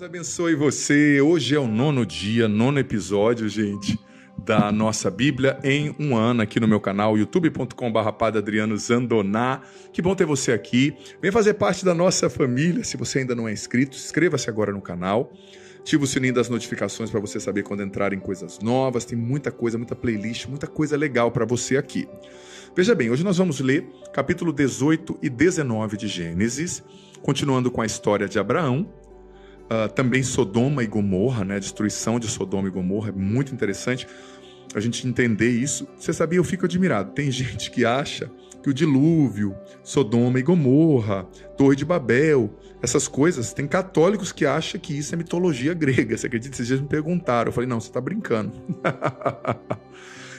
Deus abençoe você. Hoje é o 9º dia, 9º episódio, gente, da nossa Bíblia em um ano aqui no meu canal, youtube.com/Padre Adriano Zandoná. Que bom ter você aqui. Vem fazer parte da nossa família. Se você ainda não é inscrito, inscreva-se agora no canal. Ativa o sininho das notificações para você saber quando entrarem coisas novas. Tem muita coisa, muita playlist, muita coisa legal para você aqui. Veja bem, hoje nós vamos ler capítulo 18 e 19 de Gênesis, continuando com a história de Abraão. Também Sodoma e Gomorra, né? A destruição de Sodoma e Gomorra é muito interessante a gente entender isso. Você sabia, eu fico admirado. Tem gente que acha que o dilúvio, Sodoma e Gomorra, Torre de Babel, essas coisas, tem católicos que acham que isso é mitologia grega. Você acredita? Esses dias me perguntaram. Eu falei, não, você está brincando.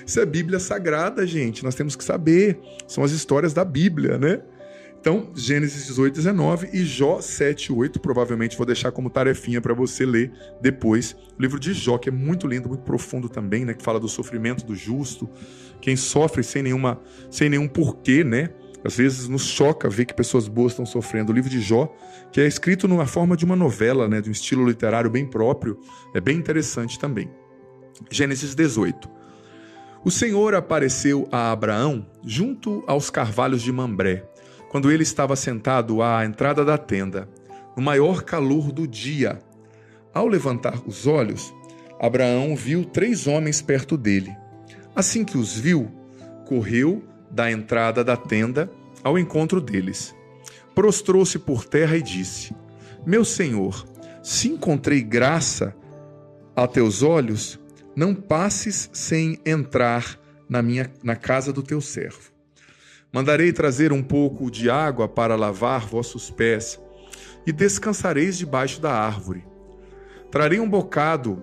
Isso é Bíblia Sagrada, gente. Nós temos que saber. São as histórias da Bíblia, né? Então, Gênesis 18, 19 e Jó 7, 8, provavelmente vou deixar como tarefinha para você ler depois. O livro de Jó, que é muito lindo, muito profundo também, né? Que fala do sofrimento do justo, quem sofre sem nenhum porquê, né? Às vezes nos choca ver que pessoas boas estão sofrendo. O livro de Jó, que é escrito numa forma de uma novela, né? De um estilo literário bem próprio, é bem interessante também. Gênesis 18. O Senhor apareceu a Abraão junto aos carvalhos de Mambré, quando ele estava sentado à entrada da tenda, no maior calor do dia. Ao levantar os olhos, Abraão viu 3 homens perto dele. Assim que os viu, correu da entrada da tenda ao encontro deles. Prostrou-se por terra e disse: Meu senhor, se encontrei graça a teus olhos, não passes sem entrar na casa do teu servo. Mandarei trazer um pouco de água para lavar vossos pés, e descansareis debaixo da árvore. Trarei um bocado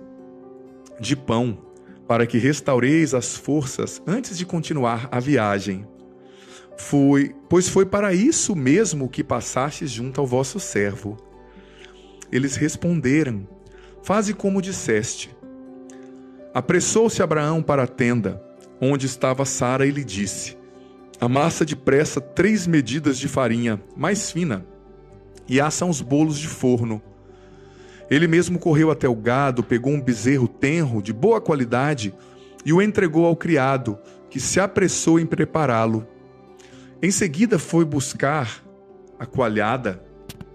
de pão, para que restaureis as forças antes de continuar a viagem. Pois foi para isso mesmo que passastes junto ao vosso servo. Eles responderam: Faze como disseste. Apressou-se Abraão para a tenda, onde estava Sara, e lhe disse: Amassa depressa 3 medidas de farinha, mais fina, e assa uns bolos de forno. Ele mesmo correu até o gado, pegou um bezerro tenro, de boa qualidade, e o entregou ao criado, que se apressou em prepará-lo. Em seguida foi buscar a coalhada,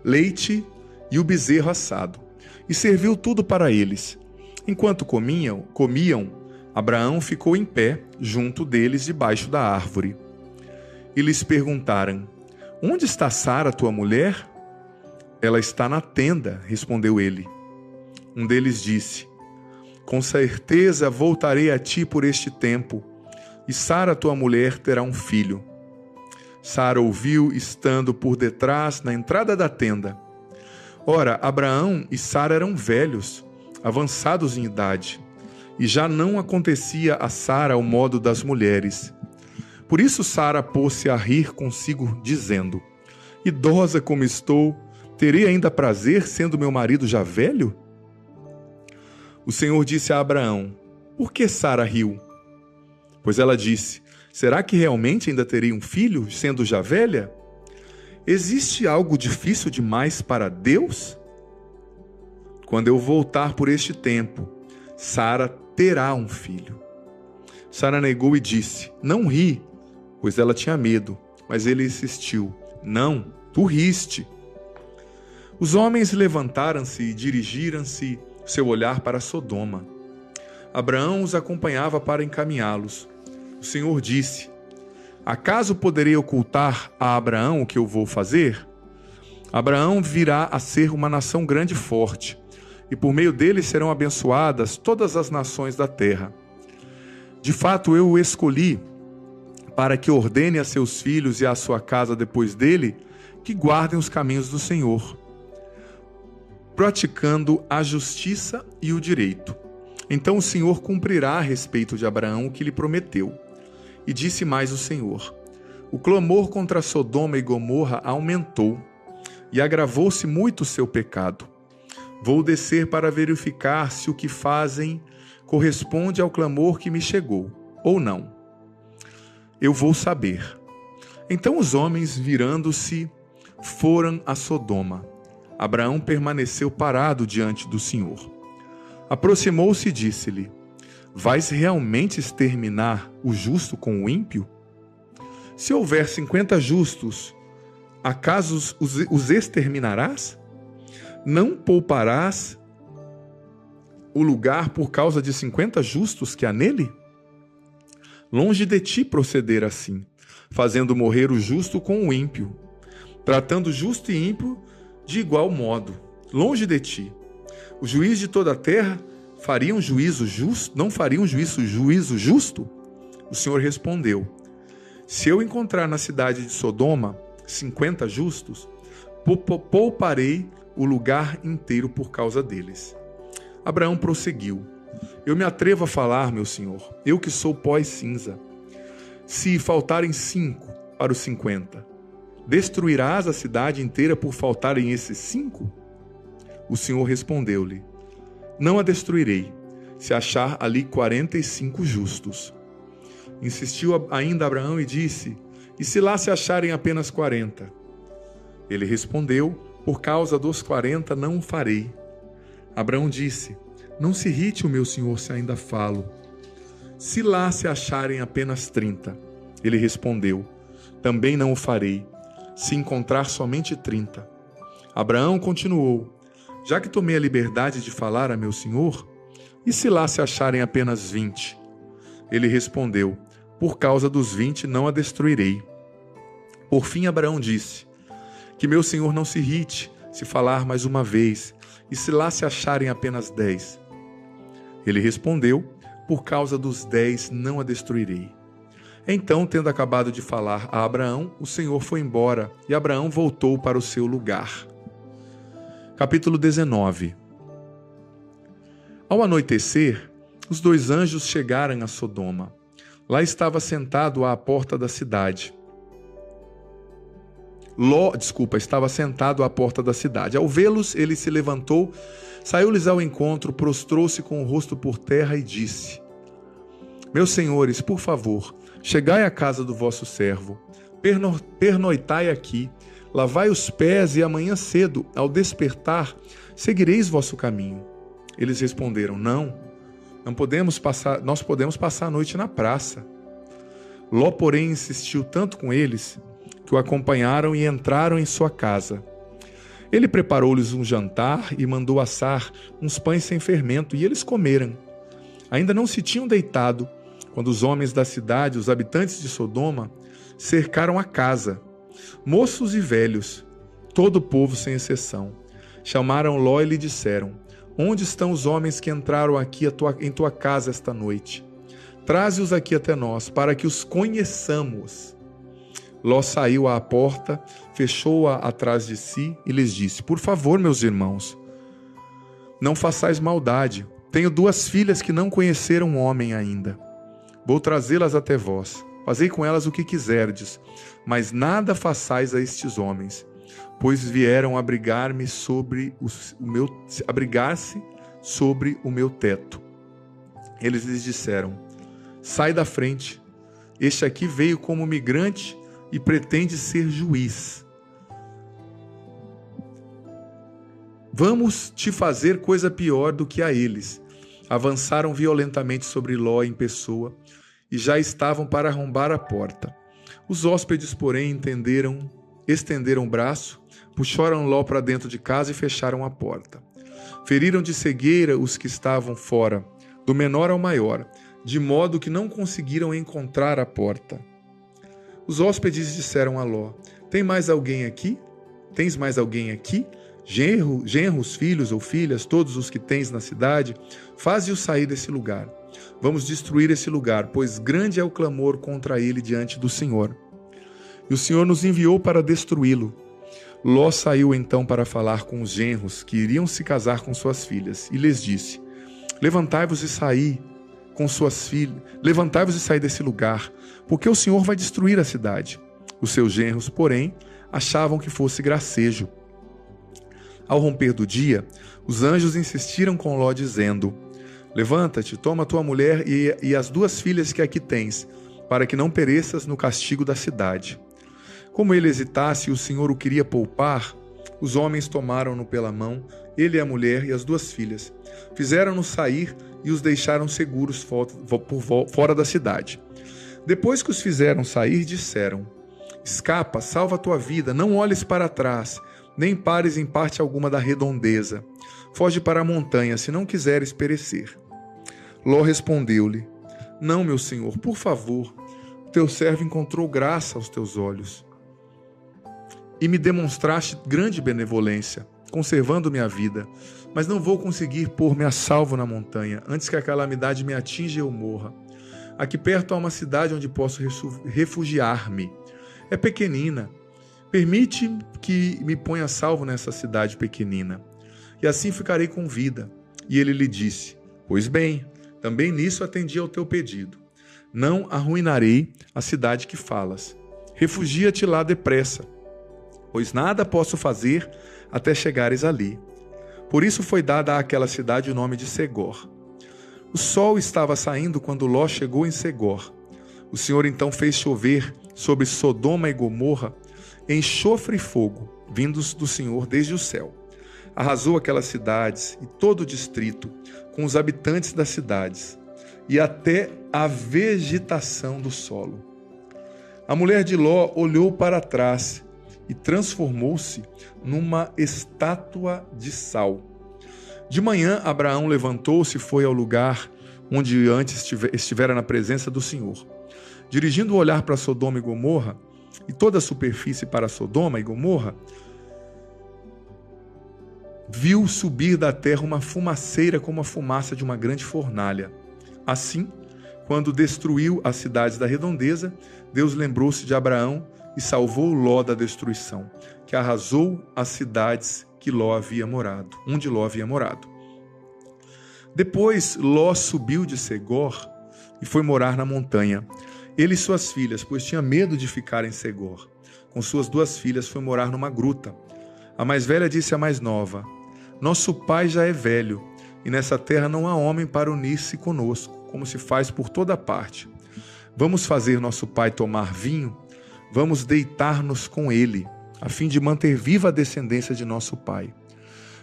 leite e o bezerro assado, e serviu tudo para eles. Enquanto comiam, Abraão ficou em pé, junto deles, debaixo da árvore. E lhes perguntaram: Onde está Sara, tua mulher? Ela está na tenda, respondeu ele. Um deles disse: Com certeza voltarei a ti por este tempo, e Sara, tua mulher, terá um filho. Sara ouviu, estando por detrás, na entrada da tenda. Ora, Abraão e Sara eram velhos, avançados em idade, e já não acontecia a Sara o modo das mulheres. Por isso Sara pôs-se a rir consigo, dizendo: Idosa como estou, terei ainda prazer, sendo meu marido já velho? O Senhor disse a Abraão: Por que Sara riu? Pois ela disse: Será que realmente ainda terei um filho, sendo já velha? Existe algo difícil demais para Deus? Quando eu voltar por este tempo, Sara terá um filho. Sara negou e disse: Não ri, pois ela tinha medo. Mas ele insistiu: Não, tu riste. Os homens levantaram-se e dirigiram-se seu olhar para Sodoma. Abraão os acompanhava para encaminhá-los. O Senhor disse: Acaso poderei ocultar a Abraão o que eu vou fazer? Abraão virá a ser uma nação grande e forte, e por meio dele serão abençoadas todas as nações da terra. De fato, eu o escolhi para que ordene a seus filhos e à sua casa depois dele que guardem os caminhos do Senhor, praticando a justiça e o direito. Então o Senhor cumprirá a respeito de Abraão o que lhe prometeu. E disse mais o Senhor: O clamor contra Sodoma e Gomorra aumentou, e agravou-se muito o seu pecado. Vou descer para verificar se o que fazem corresponde ao clamor que me chegou, ou não. Eu vou saber. Então os homens, virando-se, foram a Sodoma. Abraão permaneceu parado diante do Senhor. Aproximou-se e disse-lhe: vais realmente exterminar o justo com o ímpio? Se houver 50 justos, acaso os exterminarás? Não pouparás o lugar por causa de 50 justos que há nele? Longe de ti proceder assim, fazendo morrer o justo com o ímpio, tratando justo e ímpio de igual modo. Longe de ti. O juiz de toda a terra faria um juízo justo? Não faria um juízo justo? O Senhor respondeu: se eu encontrar na cidade de Sodoma 50 justos, pouparei o lugar inteiro por causa deles. Abraão prosseguiu: eu me atrevo a falar, meu senhor, eu que sou pó e cinza. Se faltarem 5 para os 50, destruirás a cidade inteira por faltarem esses 5? O Senhor respondeu-lhe: não a destruirei, se achar ali 45 justos. Insistiu ainda Abraão e disse: e se lá se acharem apenas 40? Ele respondeu: por causa dos 40 não o farei. Abraão disse: não se irrite o meu senhor se ainda falo. Se lá se acharem apenas 30? Ele respondeu: também não o farei, se encontrar somente 30. Abraão continuou: já que tomei a liberdade de falar a meu senhor, e se lá se acharem apenas 20? Ele respondeu: por causa dos 20 não a destruirei. Por fim Abraão disse: que meu senhor não se irrite se falar mais uma vez, e se lá se acharem apenas 10? Ele respondeu: por causa dos 10 não a destruirei. Então, tendo acabado de falar a Abraão, o Senhor foi embora, e Abraão voltou para o seu lugar. Capítulo 19. Ao anoitecer, os 2 anjos chegaram a Sodoma. Lá estava sentado à porta da cidade. Estava sentado à porta da cidade. Ao vê-los, ele se levantou, saiu-lhes ao encontro, prostrou-se com o rosto por terra e disse: meus senhores, por favor, chegai à casa do vosso servo, pernoitai aqui, lavai os pés e amanhã cedo, ao despertar, seguireis vosso caminho. Eles responderam: nós podemos passar a noite na praça. Ló, porém, insistiu tanto com eles que o acompanharam e entraram em sua casa. Ele preparou-lhes um jantar e mandou assar uns pães sem fermento, e eles comeram. Ainda não se tinham deitado quando os homens da cidade, os habitantes de Sodoma, cercaram a casa, moços e velhos, todo o povo sem exceção. Chamaram Ló e lhe disseram: onde estão os homens que entraram aqui em tua casa esta noite? Traze-os aqui até nós, para que os conheçamos. Ló saiu à porta, fechou-a atrás de si e lhes disse: por favor, meus irmãos, não façais maldade. Tenho 2 filhas que não conheceram um homem ainda. Vou trazê-las até vós. Fazei com elas o que quiserdes, mas nada façais a estes homens, pois vieram abrigar-se sobre o meu teto. Eles lhes disseram: sai da frente. Este aqui veio como migrante e pretende ser juiz. Vamos te fazer coisa pior do que a eles. Avançaram violentamente sobre Ló em pessoa e já estavam para arrombar a porta. Os hóspedes, porém, estenderam o braço, puxaram Ló para dentro de casa e fecharam a porta. Feriram de cegueira os que estavam fora, do menor ao maior, de modo que não conseguiram encontrar a porta. Os hóspedes disseram a Ló: tens mais alguém aqui? Genros, filhos ou filhas, todos os que tens na cidade, faze-os sair desse lugar. Vamos destruir esse lugar, pois grande é o clamor contra ele diante do Senhor. E o Senhor nos enviou para destruí-lo. Ló saiu então para falar com os genros que iriam se casar com suas filhas, e lhes disse: levantai-vos e saí com suas filhas, levantai-vos e saí desse lugar, porque o Senhor vai destruir a cidade. Os seus genros, porém, achavam que fosse gracejo. Ao romper do dia, os anjos insistiram com Ló, dizendo: levanta-te, toma tua mulher e as 2 filhas que aqui tens, para que não pereças no castigo da cidade. Como ele hesitasse e o Senhor o queria poupar, Os homens tomaram-no pela mão, ele e a mulher e as 2 filhas. Fizeram-no sair e os deixaram seguros fora da cidade. Depois que os fizeram sair, disseram: escapa, salva a tua vida, não olhes para trás, nem pares em parte alguma da redondeza. Foge para a montanha, se não quiseres perecer. Ló respondeu-lhe: não, meu senhor, por favor, teu servo encontrou graça aos teus olhos. E me demonstraste grande benevolência, conservando minha vida. Mas não vou conseguir pôr-me a salvo na montanha, antes que a calamidade me atinja e eu morra. Aqui perto há uma cidade onde posso refugiar-me. É pequenina. Permite que me ponha a salvo nessa cidade pequenina, e assim ficarei com vida. E ele lhe disse: pois bem, também nisso atendi ao teu pedido. Não arruinarei a cidade que falas. Refugia-te lá depressa, pois nada posso fazer até chegares ali. Por isso foi dada àquela cidade o nome de Segor. O sol estava saindo quando Ló chegou em Segor. O Senhor então fez chover sobre Sodoma e Gomorra enxofre e fogo, vindos do Senhor desde o céu. Arrasou aquelas cidades e todo o distrito, com os habitantes das cidades, e até a vegetação do solo. A mulher de Ló olhou para trás e transformou-se numa estátua de sal. De manhã, Abraão levantou-se e foi ao lugar onde antes estivera na presença do Senhor. Dirigindo o olhar para Sodoma e Gomorra, e toda a superfície para Sodoma e Gomorra, viu subir da terra uma fumaceira como a fumaça de uma grande fornalha. Assim, quando destruiu as cidades da redondeza, Deus lembrou-se de Abraão e salvou Ló da destruição, que arrasou as cidades que Ló havia morado, onde Ló havia morado. Depois, Ló subiu de Segor e foi morar na montanha. Ele e suas filhas, pois tinha medo de ficar em Segor. Com suas 2 filhas foi morar numa gruta. A mais velha disse à mais nova: nosso pai já é velho, e nessa terra não há homem para unir-se conosco, como se faz por toda parte. Vamos fazer nosso pai tomar vinho? Vamos deitar-nos com ele, a fim de manter viva a descendência de nosso pai.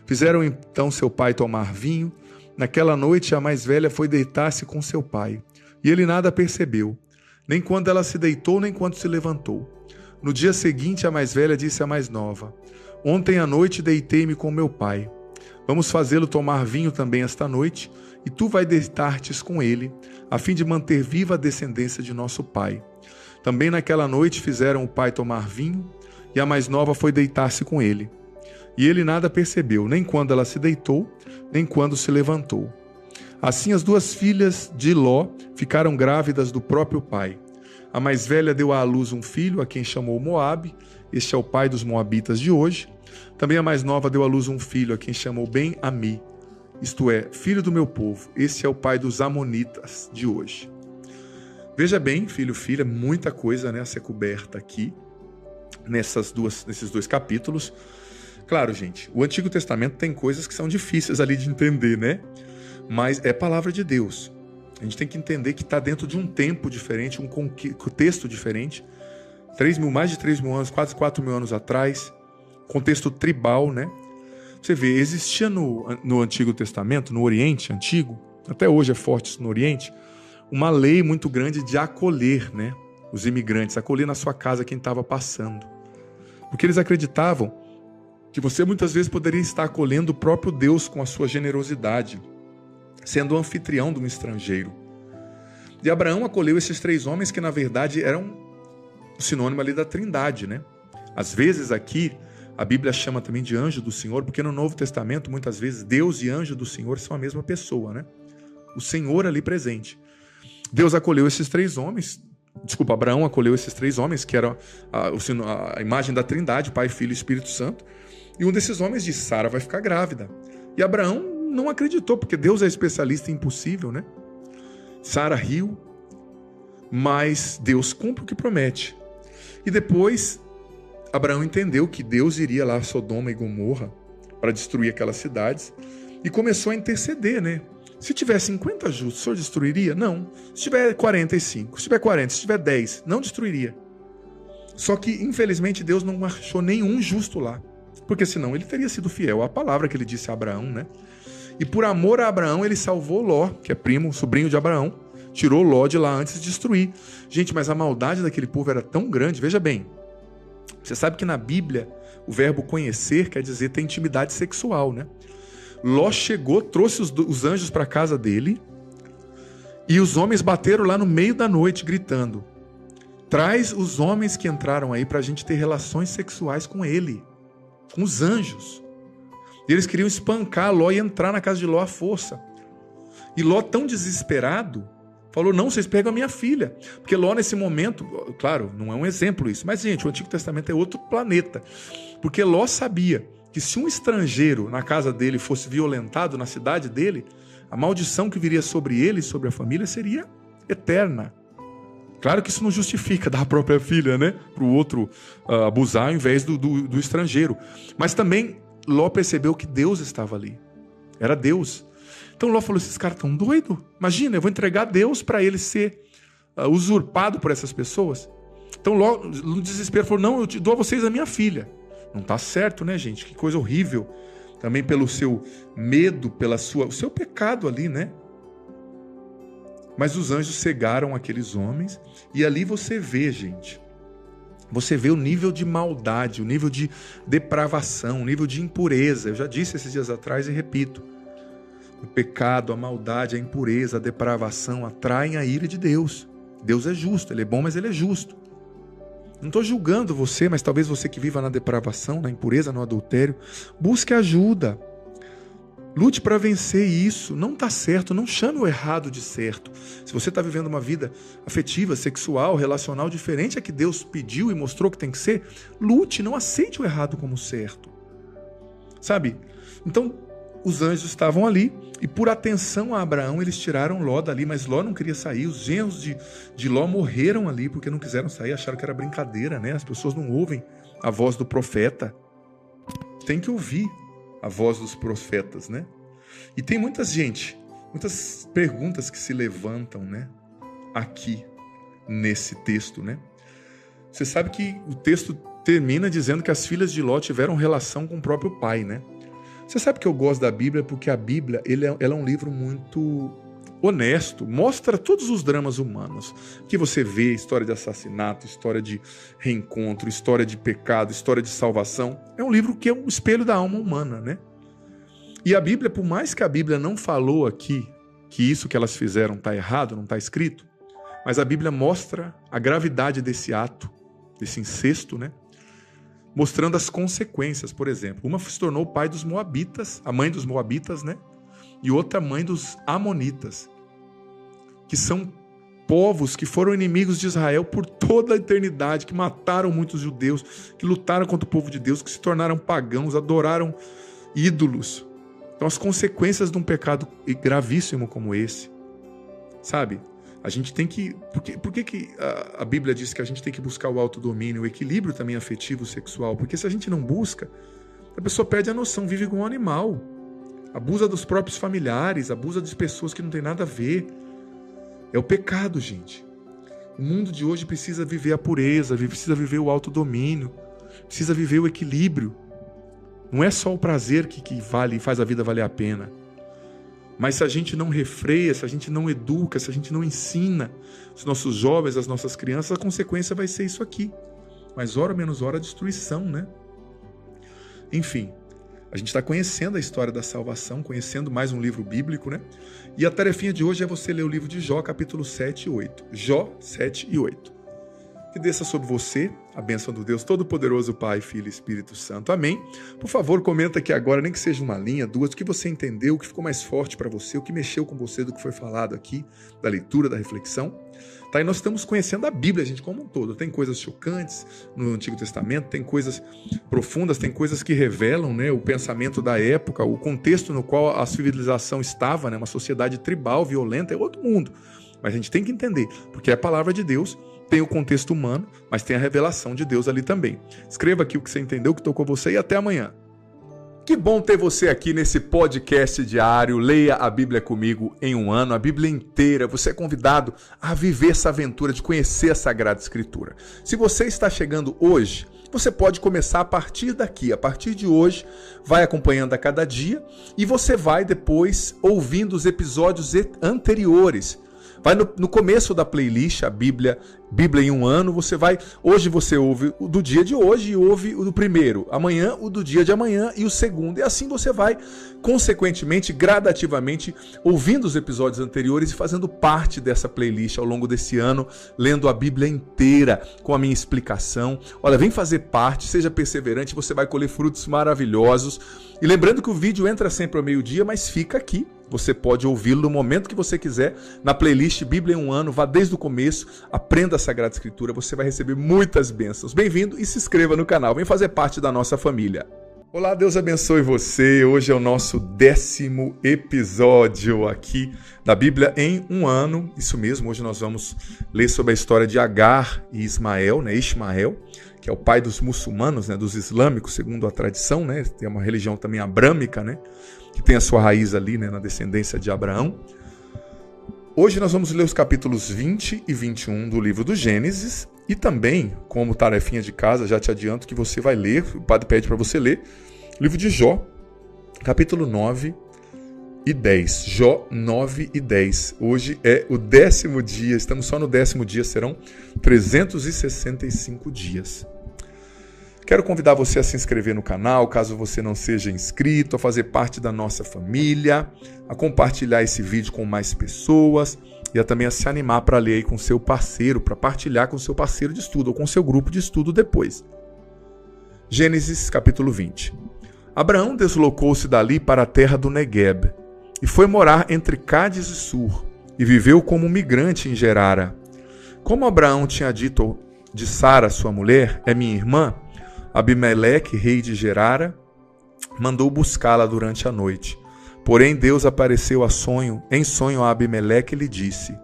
Fizeram então seu pai tomar vinho. Naquela noite a mais velha foi deitar-se com seu pai, e ele nada percebeu, nem quando ela se deitou, nem quando se levantou. No dia seguinte, a mais velha disse à mais nova: ontem à noite deitei-me com meu pai. Vamos fazê-lo tomar vinho também esta noite, e tu vai deitar-te com ele, a fim de manter viva a descendência de nosso pai. Também naquela noite fizeram o pai tomar vinho, e a mais nova foi deitar-se com ele. E ele nada percebeu, nem quando ela se deitou, nem quando se levantou. Assim as 2 filhas de Ló ficaram grávidas do próprio pai. A mais velha deu à luz um filho, a quem chamou Moabe. Este é o pai dos moabitas de hoje. Também a mais nova deu à luz um filho, a quem chamou Ben-Ami. Isto é, filho do meu povo. Este é o pai dos amonitas de hoje. Veja bem, filho, filha, muita coisa, né, a ser coberta aqui, nesses 2 capítulos. Claro, gente, o Antigo Testamento tem coisas que são difíceis ali de entender, né? Mas é palavra de Deus. A gente tem que entender que está dentro de um tempo diferente, um contexto diferente. Mais de 3 mil anos, quase 4 mil anos atrás. Contexto tribal, né? Você vê, existia no Antigo Testamento, no Oriente Antigo, até hoje é forte isso no Oriente, uma lei muito grande de acolher, né, os imigrantes, acolher na sua casa quem estava passando. Porque eles acreditavam que você muitas vezes poderia estar acolhendo o próprio Deus com a sua generosidade, sendo o anfitrião de um estrangeiro. E Abraão acolheu esses 3 homens que, na verdade, eram o sinônimo ali da Trindade, né? Às vezes aqui, a Bíblia chama também de anjo do Senhor, porque no Novo Testamento, muitas vezes, Deus e anjo do Senhor são a mesma pessoa, né? O Senhor ali presente. Deus acolheu esses 3 homens, Abraão acolheu esses 3 homens, que eram a imagem da Trindade, Pai, Filho e Espírito Santo, e um desses homens disse: Sara vai ficar grávida. E Abraão não acreditou, porque Deus é especialista em impossível, né? Sara riu, mas Deus cumpre o que promete. E depois, Abraão entendeu que Deus iria lá a Sodoma e Gomorra para destruir aquelas cidades e começou a interceder, né? Se tiver 50 justos, o Senhor destruiria? Não. Se tiver 45, se tiver 40, se tiver 10, não destruiria. Só que, infelizmente, Deus não achou nenhum justo lá. Porque senão ele teria sido fiel à palavra que ele disse a Abraão, né? E por amor a Abraão, ele salvou Ló, que é primo, sobrinho de Abraão, tirou Ló de lá antes de destruir. Gente, mas a maldade daquele povo era tão grande. Veja bem, você sabe que na Bíblia o verbo conhecer quer dizer ter intimidade sexual, né? Ló chegou, trouxe os anjos para a casa dele e os homens bateram lá no meio da noite gritando: traz os homens que entraram aí para a gente ter relações sexuais com ele, com os anjos. E eles queriam espancar Ló e entrar na casa de Ló à força. E Ló, tão desesperado, falou: não, vocês pegam a minha filha. Porque Ló, nesse momento, claro, não é um exemplo isso, mas, gente, o Antigo Testamento é outro planeta. Porque Ló sabia que se um estrangeiro na casa dele fosse violentado na cidade dele, a maldição que viria sobre ele e sobre a família seria eterna. Claro que isso não justifica dar a própria filha, né, para o outro abusar ao invés do estrangeiro. Mas também Ló percebeu que Deus estava ali. Era Deus. Então Ló falou: esses caras estão doidos? Imagina, eu vou entregar Deus para ele ser usurpado por essas pessoas. Então Ló, no desespero, falou: não, eu dou a vocês a minha filha. Não está certo, né, gente? Que coisa horrível. Também pelo seu medo, o seu pecado ali, né? Mas os anjos cegaram aqueles homens. E ali você vê, gente, você vê o nível de maldade, o nível de depravação, o nível de impureza. Eu já disse esses dias atrás e repito. O pecado, a maldade, a impureza, a depravação atraem a ira de Deus. Deus é justo, Ele é bom, mas Ele é justo. Não estou julgando você, mas talvez você que viva na depravação, na impureza, no adultério, busque ajuda. Lute para vencer isso. Não está certo, não chame o errado de certo. Se você está vivendo uma vida afetiva, sexual, relacional diferente a que Deus pediu e mostrou que tem que ser, lute, não aceite o errado como certo. Sabe? Então, os anjos estavam ali e por atenção a Abraão eles tiraram Ló dali, mas Ló não queria sair. Os genros de Ló morreram ali porque não quiseram sair, acharam que era brincadeira, né? As pessoas não ouvem a voz do profeta. Tem que ouvir a voz dos profetas, né? E tem muitas perguntas que se levantam, né? Aqui nesse texto, né? Você sabe que o texto termina dizendo que as filhas de Ló tiveram relação com o próprio pai, né? Você sabe que eu gosto da Bíblia porque a Bíblia ela é um livro muito honesto, mostra todos os dramas humanos que você vê, história de assassinato, história de reencontro, história de pecado, história de salvação. É um livro que é um espelho da alma humana, né? E a Bíblia, por mais que a Bíblia não falou aqui que isso que elas fizeram está errado, não está escrito, mas a Bíblia mostra a gravidade desse ato, desse incesto, né? Mostrando as consequências. Por exemplo, uma se tornou o pai dos moabitas, a mãe dos moabitas, né? E outra mãe dos amonitas, que são povos que foram inimigos de Israel por toda a eternidade, que mataram muitos judeus, que lutaram contra o povo de Deus, que se tornaram pagãos, adoraram ídolos. Então as consequências de um pecado gravíssimo como esse, sabe? A gente tem que... Por que a Bíblia diz que a gente tem que buscar o autodomínio, o equilíbrio também afetivo, sexual? Porque se a gente não busca, a pessoa perde a noção, vive como um animal. Abusa dos próprios familiares, abusa das pessoas que não tem nada a ver. É o pecado, gente. O mundo de hoje precisa viver a pureza, precisa viver o autodomínio, precisa viver o equilíbrio. Não é só o prazer que faz a vida valer a pena. Mas se a gente não refreia, se a gente não educa, se a gente não ensina os nossos jovens, as nossas crianças, a consequência vai ser isso aqui. Mas hora menos hora, destruição, né? Enfim, a gente está conhecendo a história da salvação, conhecendo mais um livro bíblico, né? E a tarefinha de hoje é você ler o livro de Jó, capítulo 7 e 8. Jó 7 e 8. Que desça sobre você a bênção do Deus Todo-Poderoso, Pai, Filho e Espírito Santo. Amém? Por favor, comenta aqui agora, nem que seja uma linha, duas, o que você entendeu, o que ficou mais forte para você, o que mexeu com você do que foi falado aqui, da leitura, da reflexão. Tá? E nós estamos conhecendo a Bíblia, gente, como um todo. Tem coisas chocantes no Antigo Testamento, tem coisas profundas, tem coisas que revelam, né, o pensamento da época, o contexto no qual a civilização estava, né, uma sociedade tribal, violenta, é outro mundo. Mas a gente tem que entender, porque é a palavra de Deus, tem o contexto humano, mas tem a revelação de Deus ali também. Escreva aqui o que você entendeu, o que tocou você e até amanhã. Que bom ter você aqui nesse podcast diário. Leia a Bíblia comigo em um ano, a Bíblia inteira. Você é convidado a viver essa aventura de conhecer a Sagrada Escritura. Se você está chegando hoje, você pode começar a partir daqui, a partir de hoje, vai acompanhando a cada dia e você vai depois ouvindo os episódios anteriores. Vai no começo da playlist, a Bíblia em um ano, hoje você ouve o do dia de hoje e ouve o do primeiro, amanhã o do dia de amanhã e o segundo. E assim você vai, consequentemente, gradativamente, ouvindo os episódios anteriores e fazendo parte dessa playlist ao longo desse ano, lendo a Bíblia inteira com a minha explicação. Olha, vem fazer parte, seja perseverante, você vai colher frutos maravilhosos. E lembrando que o vídeo entra sempre ao meio-dia, mas fica aqui. Você pode ouvi-lo no momento que você quiser, na playlist Bíblia em um ano, vá desde o começo, aprenda a Sagrada Escritura, você vai receber muitas bênçãos. Bem-vindo e se inscreva no canal, vem fazer parte da nossa família. Olá, Deus abençoe você. Hoje é o nosso 10º episódio aqui da Bíblia em um ano. Isso mesmo, hoje nós vamos ler sobre a história de Agar e Ismael, Ishmael, que é o pai dos muçulmanos, dos islâmicos, segundo a tradição, tem uma religião também abrâmica, que tem a sua raiz ali, na descendência de Abraão. Hoje nós vamos ler os capítulos 20 e 21 do livro do Gênesis e também, como tarefinha de casa, já te adianto que você vai ler, o padre pede para você ler, o livro de Jó, capítulo 9 e 10. Jó 9 e 10. Hoje é o 10º dia, estamos só no 10º dia, serão 365 dias. Quero convidar você a se inscrever no canal, caso você não seja inscrito, a fazer parte da nossa família, a compartilhar esse vídeo com mais pessoas e também a se animar para ler aí com seu parceiro, para partilhar com seu parceiro de estudo ou com seu grupo de estudo depois. Gênesis capítulo 20. Abraão deslocou-se dali para a terra do Negueb e foi morar entre Cádiz e Sur e viveu como migrante em Gerara. Como Abraão tinha dito de Sara, sua mulher, é minha irmã, Abimeleque, rei de Gerara, mandou buscá-la durante a noite. Porém, Deus apareceu em sonho a Abimeleque e lhe disse: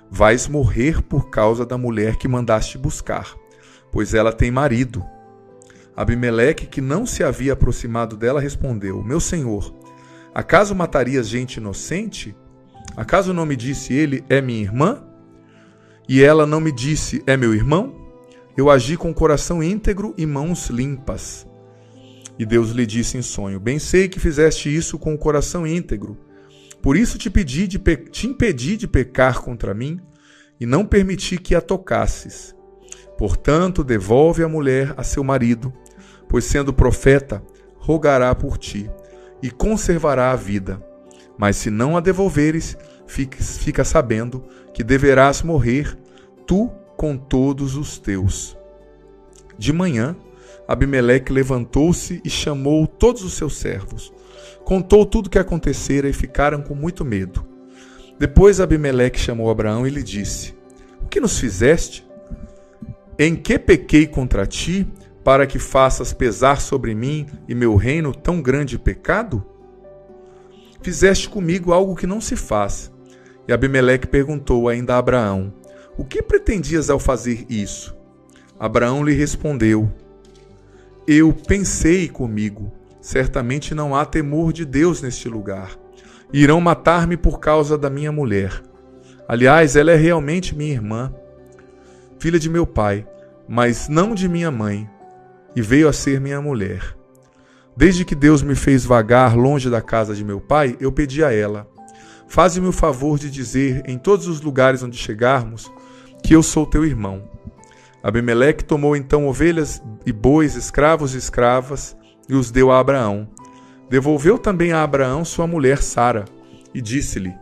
vais morrer por causa da mulher que mandaste buscar, pois ela tem marido. Abimeleque, que não se havia aproximado dela, respondeu: meu senhor, acaso matarias gente inocente? Acaso não me disse ele, é minha irmã? E ela não me disse, é meu irmão? Eu agi com coração íntegro e mãos limpas. E Deus lhe disse em sonho: bem sei que fizeste isso com o coração íntegro. Por isso te impedi de pecar contra mim e não permiti que a tocasses. Portanto, devolve a mulher a seu marido, pois sendo profeta, rogará por ti e conservará a vida. Mas se não a devolveres, fica sabendo que deverás morrer, tu com todos os teus. De manhã, Abimeleque levantou-se e chamou todos os seus servos. Contou tudo o que acontecera e ficaram com muito medo. Depois Abimeleque chamou Abraão e lhe disse: o que nos fizeste? Em que pequei contra ti, para que faças pesar sobre mim e meu reino tão grande pecado? Fizeste comigo algo que não se faz. E Abimeleque perguntou ainda a Abraão: o que pretendias ao fazer isso? Abraão lhe respondeu: eu pensei comigo, certamente não há temor de Deus neste lugar. Irão matar-me por causa da minha mulher. Aliás, ela é realmente minha irmã, filha de meu pai, mas não de minha mãe, e veio a ser minha mulher. Desde que Deus me fez vagar longe da casa de meu pai, eu pedi a ela: faze-me o favor de dizer em todos os lugares onde chegarmos que eu sou teu irmão. Abimeleque tomou então ovelhas e bois, escravos e escravas, e os deu a Abraão. Devolveu também a Abraão sua mulher Sara, e disse-lhe: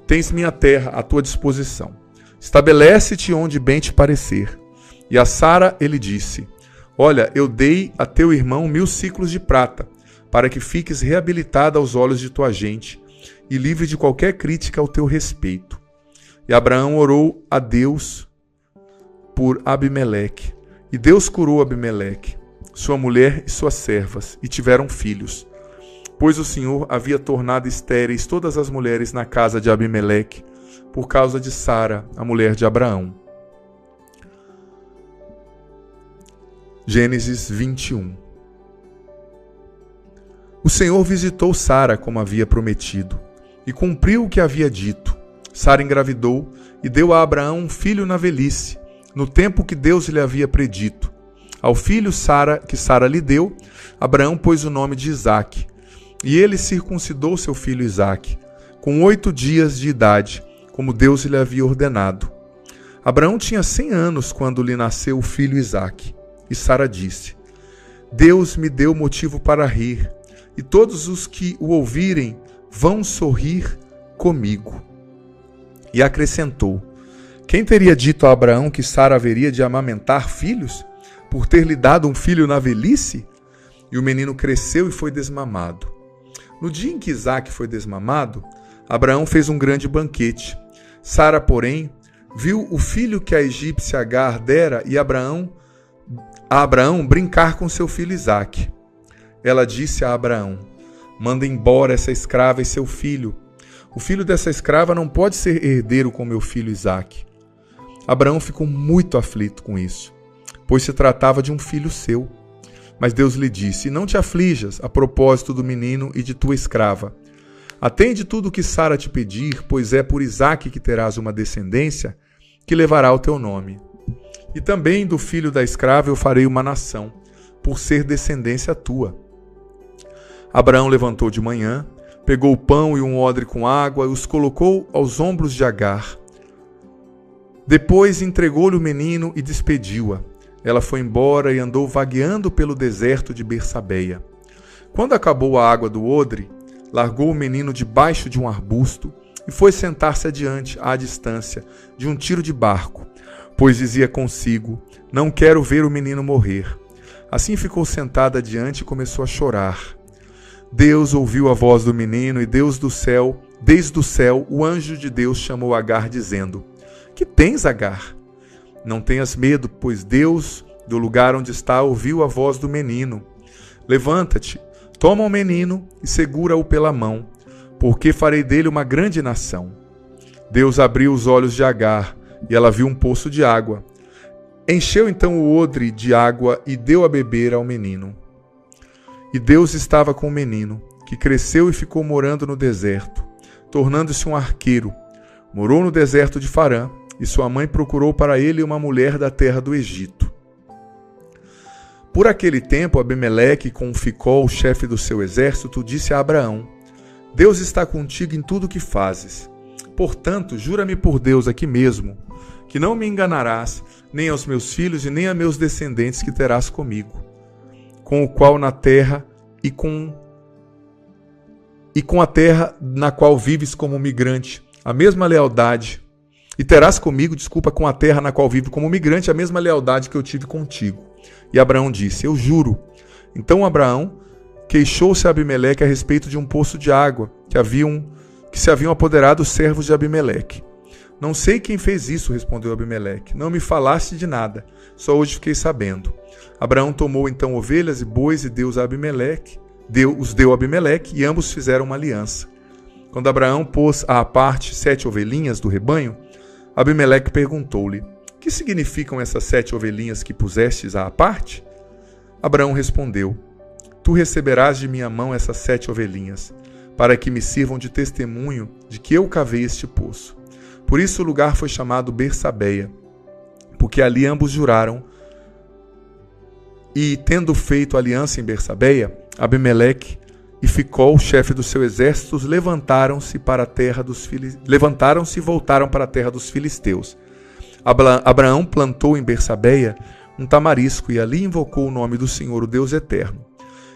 tens minha terra à tua disposição. Estabelece-te onde bem te parecer. E a Sara ele disse: olha, eu dei a teu irmão 1000 siclos de prata, para que fiques reabilitada aos olhos de tua gente, e livre de qualquer crítica ao teu respeito. E Abraão orou a Deus por Abimeleque. E Deus curou Abimeleque, sua mulher e suas servas, e tiveram filhos. Pois o Senhor havia tornado estéreis todas as mulheres na casa de Abimeleque, por causa de Sara, a mulher de Abraão. Gênesis 21. O Senhor visitou Sara como havia prometido, e cumpriu o que havia dito. Sara engravidou e deu a Abraão um filho na velhice, no tempo que Deus lhe havia predito. Ao filho que Sara lhe deu, Abraão pôs o nome de Isaque. E ele circuncidou seu filho Isaque, com 8 dias de idade, como Deus lhe havia ordenado. Abraão tinha 100 anos quando lhe nasceu o filho Isaque. E Sara disse: Deus me deu motivo para rir, e todos os que o ouvirem vão sorrir comigo. E acrescentou: Quem teria dito a Abraão que Sara haveria de amamentar filhos, por ter lhe dado um filho na velhice? E o menino cresceu e foi desmamado. No dia em que Isaque foi desmamado, Abraão fez um grande banquete. Sara, porém, viu o filho que a egípcia Agar dera e a Abraão brincar com seu filho Isaque. Ela disse a Abraão: Manda embora essa escrava e seu filho. O filho dessa escrava não pode ser herdeiro com meu filho Isaque. Abraão ficou muito aflito com isso, pois se tratava de um filho seu. Mas Deus lhe disse: Não te aflijas a propósito do menino e de tua escrava. Atende tudo o que Sara te pedir, pois é por Isaque que terás uma descendência que levará o teu nome. E também do filho da escrava eu farei uma nação, por ser descendência tua. Abraão levantou de manhã, pegou o pão e um odre com água e os colocou aos ombros de Agar. Depois entregou-lhe o menino e despediu-a. Ela foi embora e andou vagueando pelo deserto de Bersabeia. Quando acabou a água do odre, largou o menino debaixo de um arbusto e foi sentar-se adiante, à distância, de um tiro de barco, pois dizia consigo: Não quero ver o menino morrer. Assim ficou sentada adiante e começou a chorar. Deus ouviu a voz do menino e desde o céu, o anjo de Deus chamou Agar, dizendo: Que tens, Agar? Não tenhas medo, pois Deus, do lugar onde está, ouviu a voz do menino. Levanta-te, toma o menino e segura-o pela mão, porque farei dele uma grande nação. Deus abriu os olhos de Agar, e ela viu um poço de água. Encheu então o odre de água e deu a beber ao menino. E Deus estava com o menino, que cresceu e ficou morando no deserto, tornando-se um arqueiro. Morou no deserto de Farã, e sua mãe procurou para ele uma mulher da terra do Egito. Por aquele tempo, Abimeleque, com Ficol, chefe do seu exército, disse a Abraão: Deus está contigo em tudo o que fazes. Portanto, jura-me por Deus aqui mesmo, que não me enganarás, nem aos meus filhos e nem a meus descendentes que terás comigo, com o qual na terra e com a terra na qual vives como migrante, a mesma lealdade. E terás comigo, com a terra na qual vivo como migrante, a mesma lealdade que eu tive contigo. E Abraão disse: Eu juro. Então Abraão queixou-se a Abimeleque a respeito de um poço de água que se haviam apoderado os servos de Abimeleque. Não sei quem fez isso, respondeu Abimeleque. Não me falaste de nada, só hoje fiquei sabendo. Abraão tomou então ovelhas e bois e os deu a Abimeleque, e ambos fizeram uma aliança. Quando Abraão pôs à parte 7 ovelhinhas do rebanho, Abimeleque perguntou-lhe: Que significam essas 7 ovelhinhas que pusestes à parte? Abraão respondeu: Tu receberás de minha mão essas 7 ovelhinhas, para que me sirvam de testemunho de que eu cavei este poço. Por isso o lugar foi chamado Bersabeia, porque ali ambos juraram. E, tendo feito aliança em Bersabeia, Abimeleque e Ficol, chefe do seu exército, levantaram-se e voltaram para a terra dos filisteus. Abraão plantou em Bersabeia um tamarisco e ali invocou o nome do Senhor, o Deus eterno.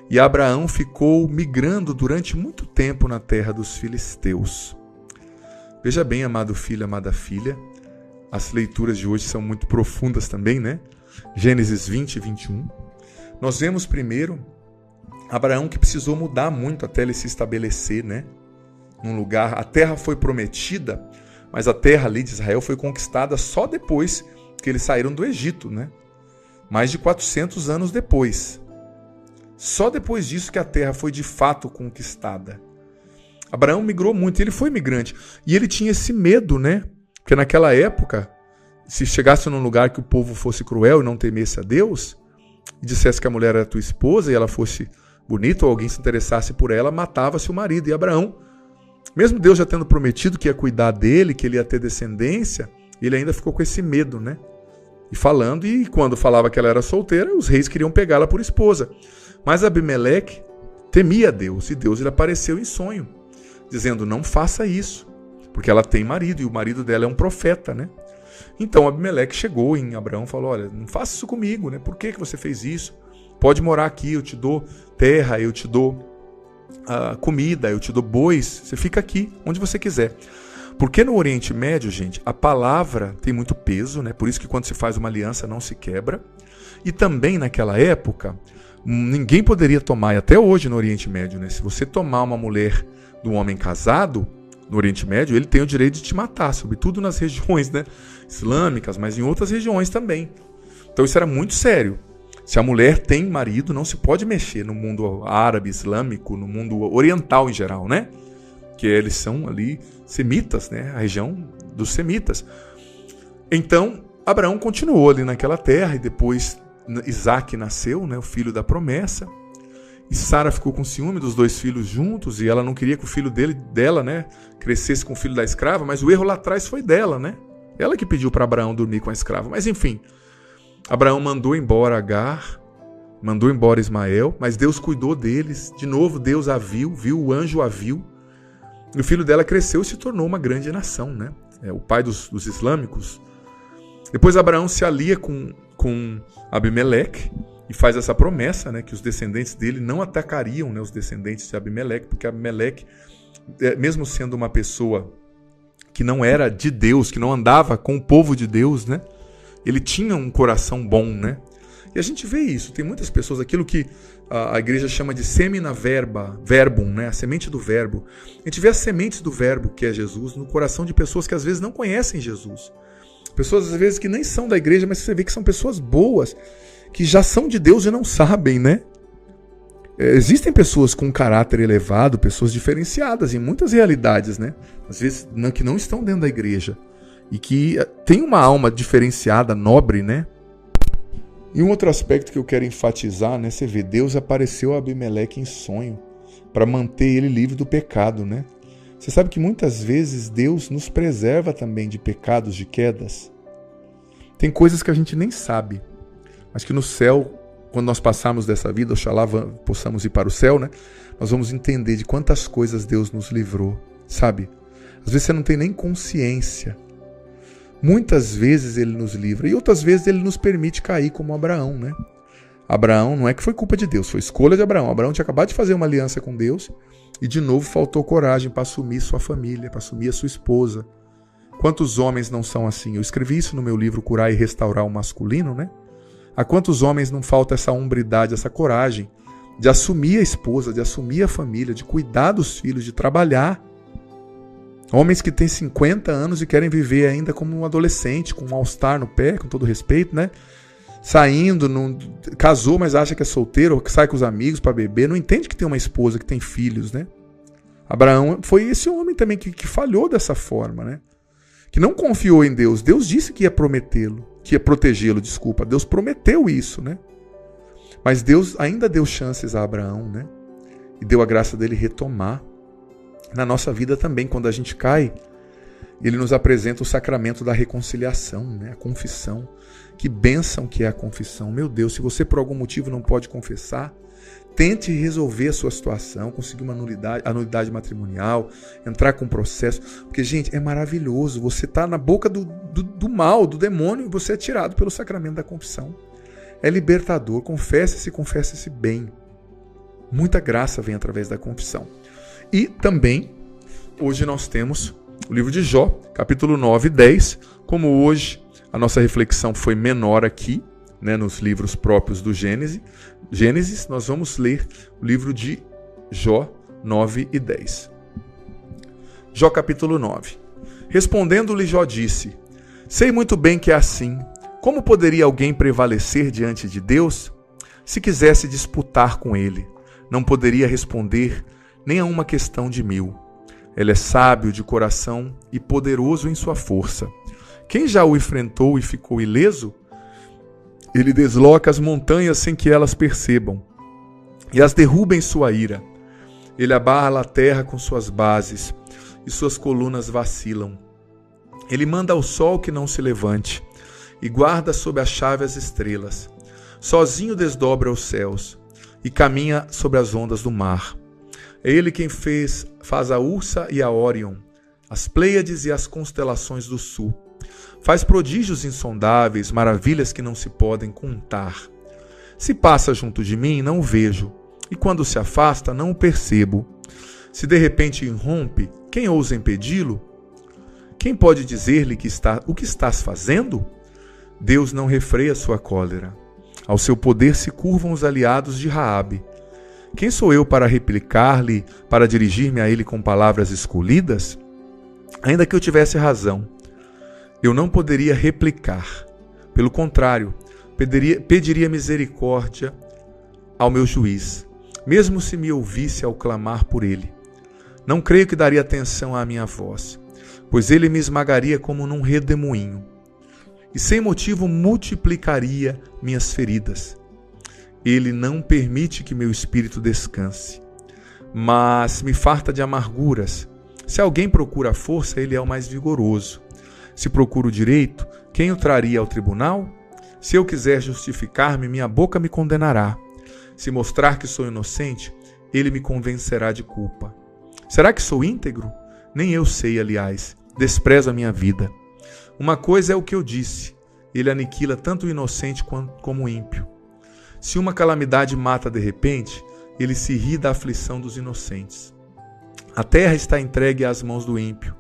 E Abraão ficou migrando durante muito tempo na terra dos filisteus. Veja bem, amado filho, amada filha, as leituras de hoje são muito profundas também, né? Gênesis 20 e 21. Nós vemos primeiro Abraão que precisou mudar muito até ele se estabelecer, né? Num lugar. A terra foi prometida, mas a terra ali de Israel foi conquistada só depois que eles saíram do Egito, né? Mais de 400 anos depois. Só depois disso que a terra foi de fato conquistada. Abraão migrou muito, ele foi migrante. E ele tinha esse medo, né? Porque naquela época, se chegasse num lugar que o povo fosse cruel e não temesse a Deus, e dissesse que a mulher era tua esposa e ela fosse bonita, ou alguém se interessasse por ela, matava-se o marido. E Abraão, mesmo Deus já tendo prometido que ia cuidar dele, que ele ia ter descendência, ele ainda ficou com esse medo, né? e falando, e quando falava que ela era solteira, os reis queriam pegá-la por esposa. Mas Abimeleque temia Deus, e Deus lhe apareceu em sonho, dizendo, não faça isso, porque ela tem marido, e o marido dela é um profeta, né? Então Abimeleque chegou em Abraão e falou, olha, não faça isso comigo, né? Por que você fez isso? Pode morar aqui, eu te dou terra, eu te dou comida, eu te dou bois, você fica aqui, onde você quiser. Porque no Oriente Médio, gente, a palavra tem muito peso, né? Por isso que quando se faz uma aliança não se quebra. E também naquela época, ninguém poderia tomar, e até hoje no Oriente Médio, né? Se você tomar uma mulher de um homem casado, no Oriente Médio, ele tem o direito de te matar, sobretudo nas regiões, né, islâmicas, mas em outras regiões também. Então isso era muito sério. Se a mulher tem marido, não se pode mexer no mundo árabe, islâmico, no mundo oriental em geral, né? Que eles são ali semitas, né? A região dos semitas. Então, Abraão continuou ali naquela terra e depois Isaac nasceu, né? O filho da promessa. E Sara ficou com ciúme dos dois filhos juntos e ela não queria que o filho dela, né, crescesse com o filho da escrava, mas o erro lá atrás foi dela, né? Ela que pediu para Abraão dormir com a escrava. Mas enfim, Abraão mandou embora Agar, mandou embora Ismael, mas Deus cuidou deles. De novo, Deus a viu, o anjo a viu. E o filho dela cresceu e se tornou uma grande nação, né? O pai dos islâmicos. Depois Abraão se alia com Abimeleque e faz essa promessa, né, que os descendentes dele não atacariam, né, os descendentes de Abimeleque, porque Abimeleque, mesmo sendo uma pessoa que não era de Deus, que não andava com o povo de Deus, né, ele tinha um coração bom, né? E a gente vê isso, tem muitas pessoas, aquilo que a igreja chama de semina verbum, né, a semente do verbo. A gente vê as sementes do verbo, que é Jesus, no coração de pessoas que às vezes não conhecem Jesus. Pessoas às vezes que nem são da igreja, mas você vê que são pessoas boas, que já são de Deus e não sabem, né? Existem pessoas com caráter elevado, pessoas diferenciadas em muitas realidades, né? Às vezes que não estão dentro da igreja e que têm uma alma diferenciada, nobre, né? E um outro aspecto que eu quero enfatizar, né? Você vê, Deus apareceu a Abimeleque em sonho para manter ele livre do pecado, né? Você sabe que muitas vezes Deus nos preserva também de pecados, de quedas. Tem coisas que a gente nem sabe, mas que no céu, quando nós passarmos dessa vida, oxalá possamos ir para o céu, né? Nós vamos entender de quantas coisas Deus nos livrou, sabe? Às vezes você não tem nem consciência. Muitas vezes Ele nos livra e outras vezes Ele nos permite cair como Abraão, né? Abraão não é que foi culpa de Deus, foi escolha de Abraão. Abraão tinha acabado de fazer uma aliança com Deus e de novo faltou coragem para assumir sua família, para assumir a sua esposa. Quantos homens não são assim? Eu escrevi isso no meu livro Curar e Restaurar o Masculino, né? A quantos homens não falta essa hombridade, essa coragem de assumir a esposa, de assumir a família, de cuidar dos filhos, de trabalhar. Homens que têm 50 anos e querem viver ainda como um adolescente, com um all-star no pé, com todo respeito, né? Saindo, casou, mas acha que é solteiro, ou que sai com os amigos para beber, não entende que tem uma esposa, que tem filhos, né? Abraão foi esse homem também que falhou dessa forma, né? Que não confiou em Deus. Deus disse que ia protegê-lo, desculpa. Deus prometeu isso, né? Mas Deus ainda deu chances a Abraão, né? E deu a graça dele retomar. Na nossa vida também, quando a gente cai, Ele nos apresenta o sacramento da reconciliação, né? A confissão. Que bênção que é a confissão. Meu Deus, se você por algum motivo não pode confessar, tente resolver a sua situação, conseguir uma anulidade matrimonial, entrar com um processo. Porque, gente, é maravilhoso. Você está na boca do mal, do demônio, e você é tirado pelo sacramento da confissão. É libertador. Confesse-se bem. Muita graça vem através da confissão. E também, hoje nós temos o livro de Jó, capítulo 9 e 10. Como hoje a nossa reflexão foi menor aqui, né, nos livros próprios do Gênesis, nós vamos ler o livro de Jó 9 e 10. Jó capítulo 9. Respondendo-lhe Jó disse: sei muito bem que é assim. Como poderia alguém prevalecer diante de Deus? Se quisesse disputar com ele, não poderia responder nem a uma questão de 1000. Ele é sábio de coração e poderoso em sua força. Quem já o enfrentou e ficou ileso? Ele desloca as montanhas sem que elas percebam, e as derruba em sua ira. Ele abala a terra com suas bases, e suas colunas vacilam. Ele manda ao sol que não se levante, e guarda sob a chave as estrelas. Sozinho desdobra os céus e caminha sobre as ondas do mar. É ele quem faz a Ursa e a Órion, as Pleiades e as constelações do sul. Faz prodígios insondáveis, maravilhas que não se podem contar. Se passa junto de mim, não o vejo, e quando se afasta, não o percebo. Se de repente irrompe, quem ousa impedi-lo? Quem pode dizer-lhe o que estás fazendo? Deus não refreia sua cólera. Ao seu poder se curvam os aliados de Raabe. Quem sou eu para replicar-lhe, para dirigir-me a ele com palavras escolhidas? Ainda que eu tivesse razão, eu não poderia replicar. Pelo contrário, pediria misericórdia ao meu juiz, mesmo se me ouvisse ao clamar por ele. Não creio que daria atenção à minha voz, pois ele me esmagaria como num redemoinho, e sem motivo multiplicaria minhas feridas. Ele não permite que meu espírito descanse, mas me farta de amarguras. Se alguém procura a força, ele é o mais vigoroso. Se procuro o direito, quem o traria ao tribunal? Se eu quiser justificar-me, minha boca me condenará. Se mostrar que sou inocente, ele me convencerá de culpa. Será que sou íntegro? Nem eu sei, aliás. Desprezo a minha vida. Uma coisa é o que eu disse. Ele aniquila tanto o inocente como o ímpio. Se uma calamidade mata de repente, ele se ri da aflição dos inocentes. A terra está entregue às mãos do ímpio,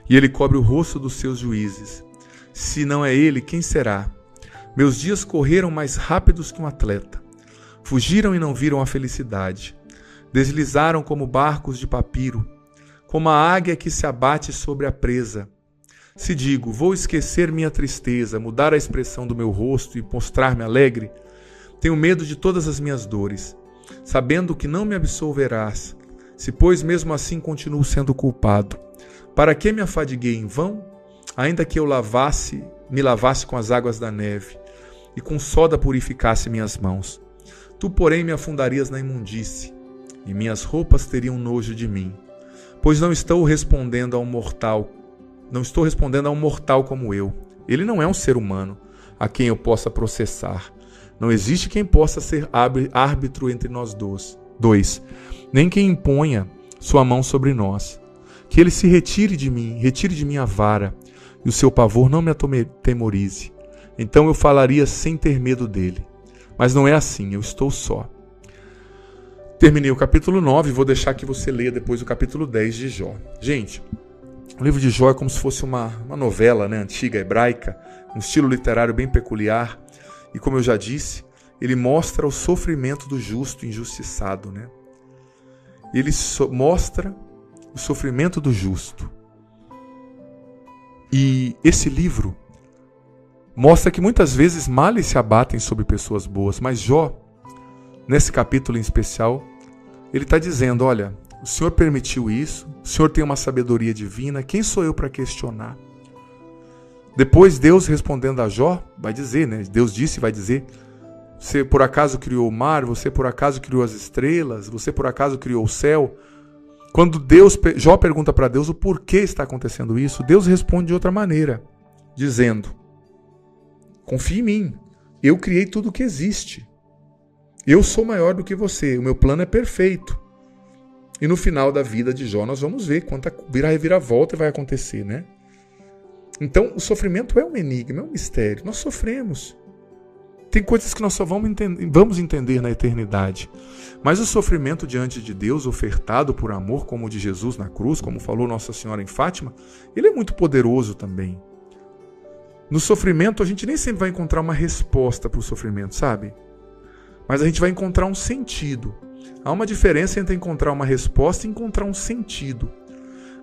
e ele cobre o rosto dos seus juízes. Se não é ele, quem será? Meus dias correram mais rápidos que um atleta. Fugiram e não viram a felicidade. Deslizaram como barcos de papiro, como a águia que se abate sobre a presa. Se digo, vou esquecer minha tristeza, mudar a expressão do meu rosto e mostrar-me alegre, tenho medo de todas as minhas dores, sabendo que não me absolverás, se pois mesmo assim continuo sendo culpado. Para que me afadiguei em vão? Ainda que eu me lavasse com as águas da neve, e com soda purificasse minhas mãos. Tu, porém, me afundarias na imundície, e minhas roupas teriam nojo de mim, pois não estou respondendo a um mortal como eu. Ele não é um ser humano a quem eu possa processar. Não existe quem possa ser árbitro entre nós dois, nem quem imponha sua mão sobre nós. Que ele se retire de mim a vara, e o seu pavor não me atemorize. Então eu falaria sem ter medo dele. Mas não é assim, eu estou só. Terminei o capítulo 9 e vou deixar que você leia depois o capítulo 10 de Jó. Gente, o livro de Jó é como se fosse uma novela, né, antiga, hebraica, um estilo literário bem peculiar. E como eu já disse, ele mostra o sofrimento do justo injustiçado, né? Ele mostra o sofrimento do justo. E esse livro mostra que muitas vezes males se abatem sobre pessoas boas, mas Jó, nesse capítulo em especial, ele está dizendo, olha, o Senhor permitiu isso, o Senhor tem uma sabedoria divina, quem sou eu para questionar? Depois Deus respondendo a Jó, vai dizer, né? Deus disse e vai dizer, você por acaso criou o mar, você por acaso criou as estrelas, você por acaso criou o céu? Quando Jó pergunta para Deus o porquê está acontecendo isso, Deus responde de outra maneira, dizendo, confie em mim, eu criei tudo o que existe. Eu sou maior do que você, o meu plano é perfeito. E no final da vida de Jó nós vamos ver quanta reviravolta vai acontecer, né? Então o sofrimento é um enigma, é um mistério. Nós sofremos. Tem coisas que nós só vamos entender na eternidade. Mas o sofrimento diante de Deus, ofertado por amor, como o de Jesus na cruz, como falou Nossa Senhora em Fátima, ele é muito poderoso também. No sofrimento a gente nem sempre vai encontrar uma resposta para o sofrimento, sabe? Mas a gente vai encontrar um sentido. Há uma diferença entre encontrar uma resposta e encontrar um sentido.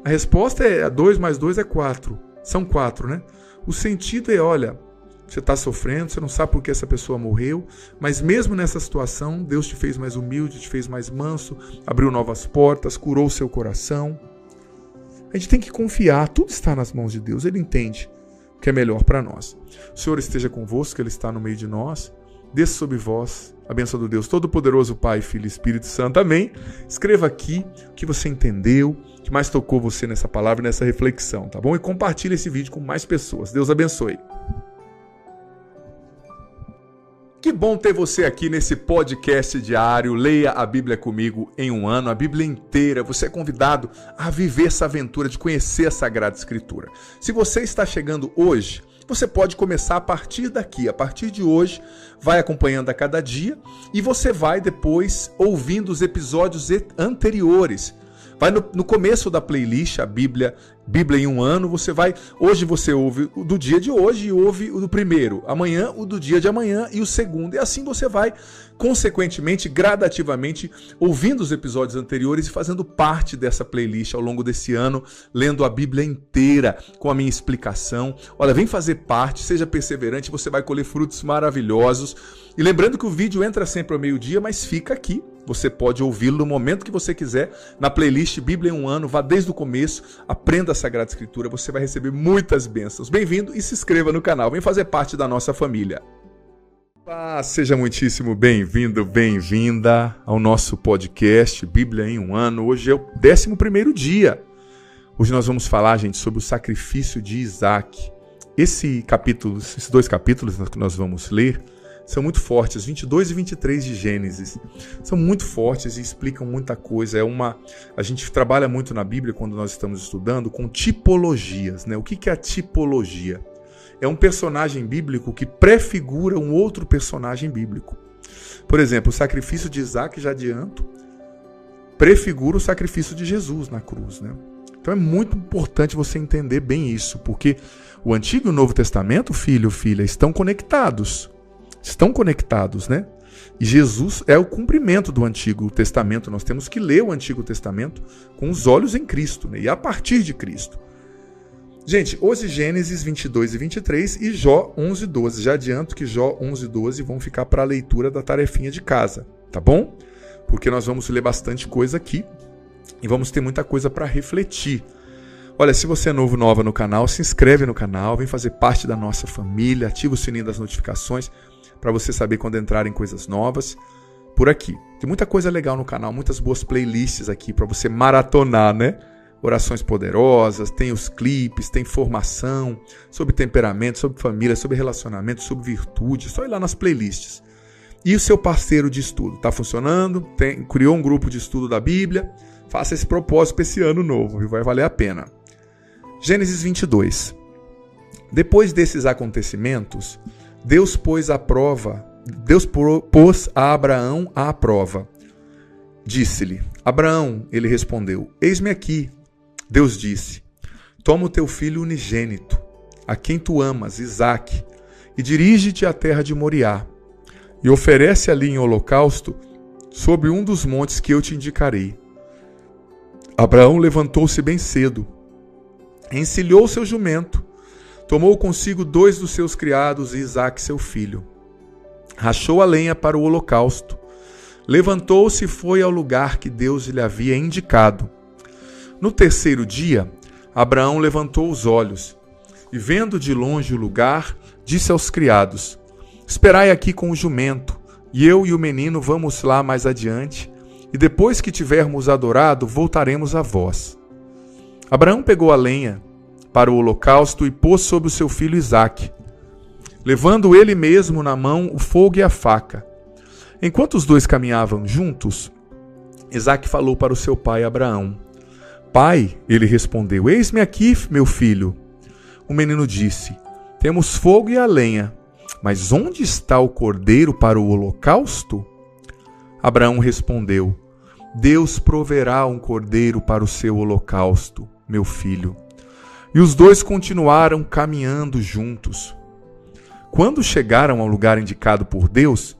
A resposta é 2 mais 2 é 4. São 4, né? O sentido é, olha, você está sofrendo, você não sabe por que essa pessoa morreu, mas mesmo nessa situação, Deus te fez mais humilde, te fez mais manso, abriu novas portas, curou o seu coração. A gente tem que confiar, tudo está nas mãos de Deus, Ele entende o que é melhor para nós. O Senhor esteja convosco, Ele está no meio de nós. Desça sobre vós a bênção do Deus Todo-Poderoso, Pai, Filho e Espírito Santo. Amém. Escreva aqui o que você entendeu, o que mais tocou você nessa palavra e nessa reflexão, tá bom? E compartilhe esse vídeo com mais pessoas. Deus abençoe. Que bom ter você aqui nesse podcast diário. Leia a Bíblia comigo em um ano, a Bíblia inteira. Você é convidado a viver essa aventura de conhecer a Sagrada Escritura. Se você está chegando hoje, você pode começar a partir daqui. A partir de hoje, vai acompanhando a cada dia e você vai depois ouvindo os episódios anteriores. Vai no começo da playlist, a Bíblia em um ano, hoje você ouve o do dia de hoje e ouve o do primeiro, amanhã o do dia de amanhã e o segundo. E assim você vai, consequentemente, gradativamente, ouvindo os episódios anteriores e fazendo parte dessa playlist ao longo desse ano, lendo a Bíblia inteira com a minha explicação. Olha, vem fazer parte, seja perseverante, você vai colher frutos maravilhosos. E lembrando que o vídeo entra sempre ao meio-dia, mas fica aqui. Você pode ouvi-lo no momento que você quiser, na playlist Bíblia em um ano, vá desde o começo, aprenda a Sagrada Escritura, você vai receber muitas bênçãos. Bem-vindo e se inscreva no canal, vem fazer parte da nossa família. Seja muitíssimo bem-vindo, bem-vinda ao nosso podcast Bíblia em um ano. Hoje é o 11º dia. Hoje nós vamos falar, gente, sobre o sacrifício de Isaac. Esses dois capítulos que nós vamos ler, são muito fortes, 22 e 23 de Gênesis. São muito fortes e explicam muita coisa. A gente trabalha muito na Bíblia, quando nós estamos estudando, com tipologias, né? O que é a tipologia? É um personagem bíblico que prefigura um outro personagem bíblico. Por exemplo, o sacrifício de Isaac, já adianto, prefigura o sacrifício de Jesus na cruz, né? Então é muito importante você entender bem isso, porque o Antigo e o Novo Testamento, filho, filha, estão conectados. Estão conectados, né? E Jesus é o cumprimento do Antigo Testamento. Nós temos que ler o Antigo Testamento com os olhos em Cristo, né? E a partir de Cristo. Gente, hoje Gênesis 22 e 23 e Jó 11 e 12. Já adianto que Jó 11 e 12 vão ficar para a leitura da tarefinha de casa, tá bom? Porque nós vamos ler bastante coisa aqui e vamos ter muita coisa para refletir. Olha, se você é nova no canal, se inscreve no canal, vem fazer parte da nossa família, ativa o sininho das notificações para você saber quando entrarem coisas novas por aqui. Tem muita coisa legal no canal, muitas boas playlists aqui para você maratonar, né? Orações poderosas, tem os clipes, tem formação sobre temperamento, sobre família, sobre relacionamento, sobre virtude. Só ir lá nas playlists. E o seu parceiro de estudo, está funcionando? Criou um grupo de estudo da Bíblia? Faça esse propósito para esse ano novo, viu? Vai valer a pena. Gênesis 22. Depois desses acontecimentos, Deus pôs a Abraão à prova. Disse-lhe: Abraão, ele respondeu: Eis-me aqui. Deus disse: Toma o teu filho unigênito, a quem tu amas, Isaque, e dirige-te à terra de Moriá, e oferece ali em holocausto sobre um dos montes que eu te indicarei. Abraão levantou-se bem cedo, encilhou seu jumento, tomou consigo 2 dos seus criados e Isaque seu filho. Rachou a lenha para o holocausto. Levantou-se e foi ao lugar que Deus lhe havia indicado. No 3º dia, Abraão levantou os olhos e, vendo de longe o lugar, disse aos criados: Esperai aqui com o jumento, e eu e o menino vamos lá mais adiante, e depois que tivermos adorado, voltaremos a vós. Abraão pegou a lenha para o holocausto e pôs sobre o seu filho Isaque, levando ele mesmo na mão o fogo e a faca. Enquanto os dois caminhavam juntos, Isaque falou para o seu pai Abraão: Pai, ele respondeu: Eis-me aqui, meu filho. O menino disse: Temos fogo e a lenha, mas onde está o cordeiro para o holocausto? Abraão respondeu: Deus proverá um cordeiro para o seu holocausto, meu filho. E os dois continuaram caminhando juntos. Quando chegaram ao lugar indicado por Deus,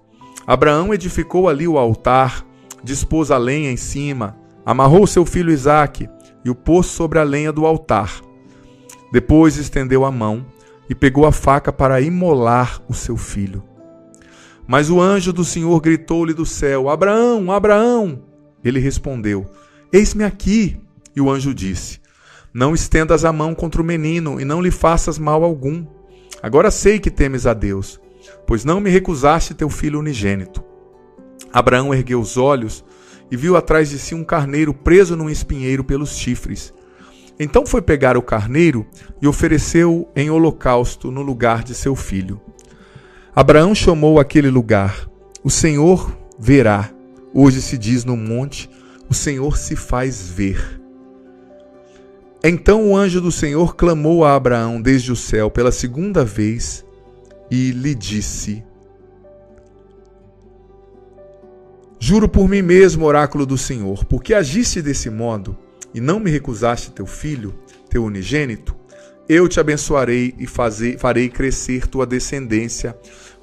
Abraão edificou ali o altar, dispôs a lenha em cima, amarrou seu filho Isaque e o pôs sobre a lenha do altar. Depois estendeu a mão e pegou a faca para imolar o seu filho. Mas o anjo do Senhor gritou-lhe do céu: Abraão, Abraão! Ele respondeu: Eis-me aqui. E o anjo disse: Não estendas a mão contra o menino e não lhe faças mal algum. Agora sei que temes a Deus, pois não me recusaste teu filho unigênito. Abraão ergueu os olhos e viu atrás de si um carneiro preso num espinheiro pelos chifres. Então foi pegar o carneiro e ofereceu-o em holocausto no lugar de seu filho. Abraão chamou aquele lugar: o Senhor verá. Hoje se diz no monte: o Senhor se faz ver. Então o anjo do Senhor clamou a Abraão desde o céu pela segunda vez e lhe disse: Juro por mim mesmo, oráculo do Senhor, porque agiste desse modo e não me recusaste teu filho, teu unigênito, eu te abençoarei e farei crescer tua descendência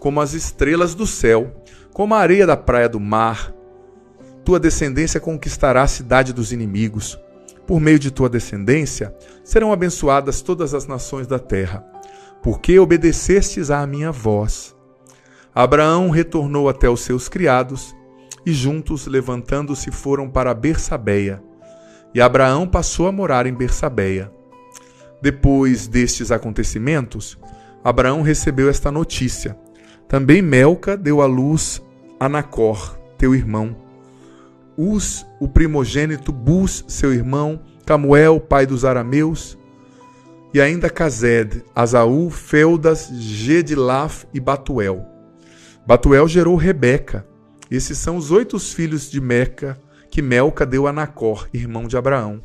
como as estrelas do céu, como a areia da praia do mar. Tua descendência conquistará a cidade dos inimigos. Por meio de tua descendência serão abençoadas todas as nações da terra, porque obedecestes à minha voz. Abraão retornou até os seus criados, e juntos, levantando-se, foram para Bersabeia. E Abraão passou a morar em Bersabeia. Depois destes acontecimentos, Abraão recebeu esta notícia: também Melca deu à luz a Nacor, teu irmão, Uz, o primogênito, Buz, seu irmão, Camuel, pai dos arameus, e ainda Cased, Asaú, Feldas, Gedilaf e Batuel. Batuel gerou Rebeca. Esses são os 8 filhos de Meca que Melca deu a Nacor, irmão de Abraão.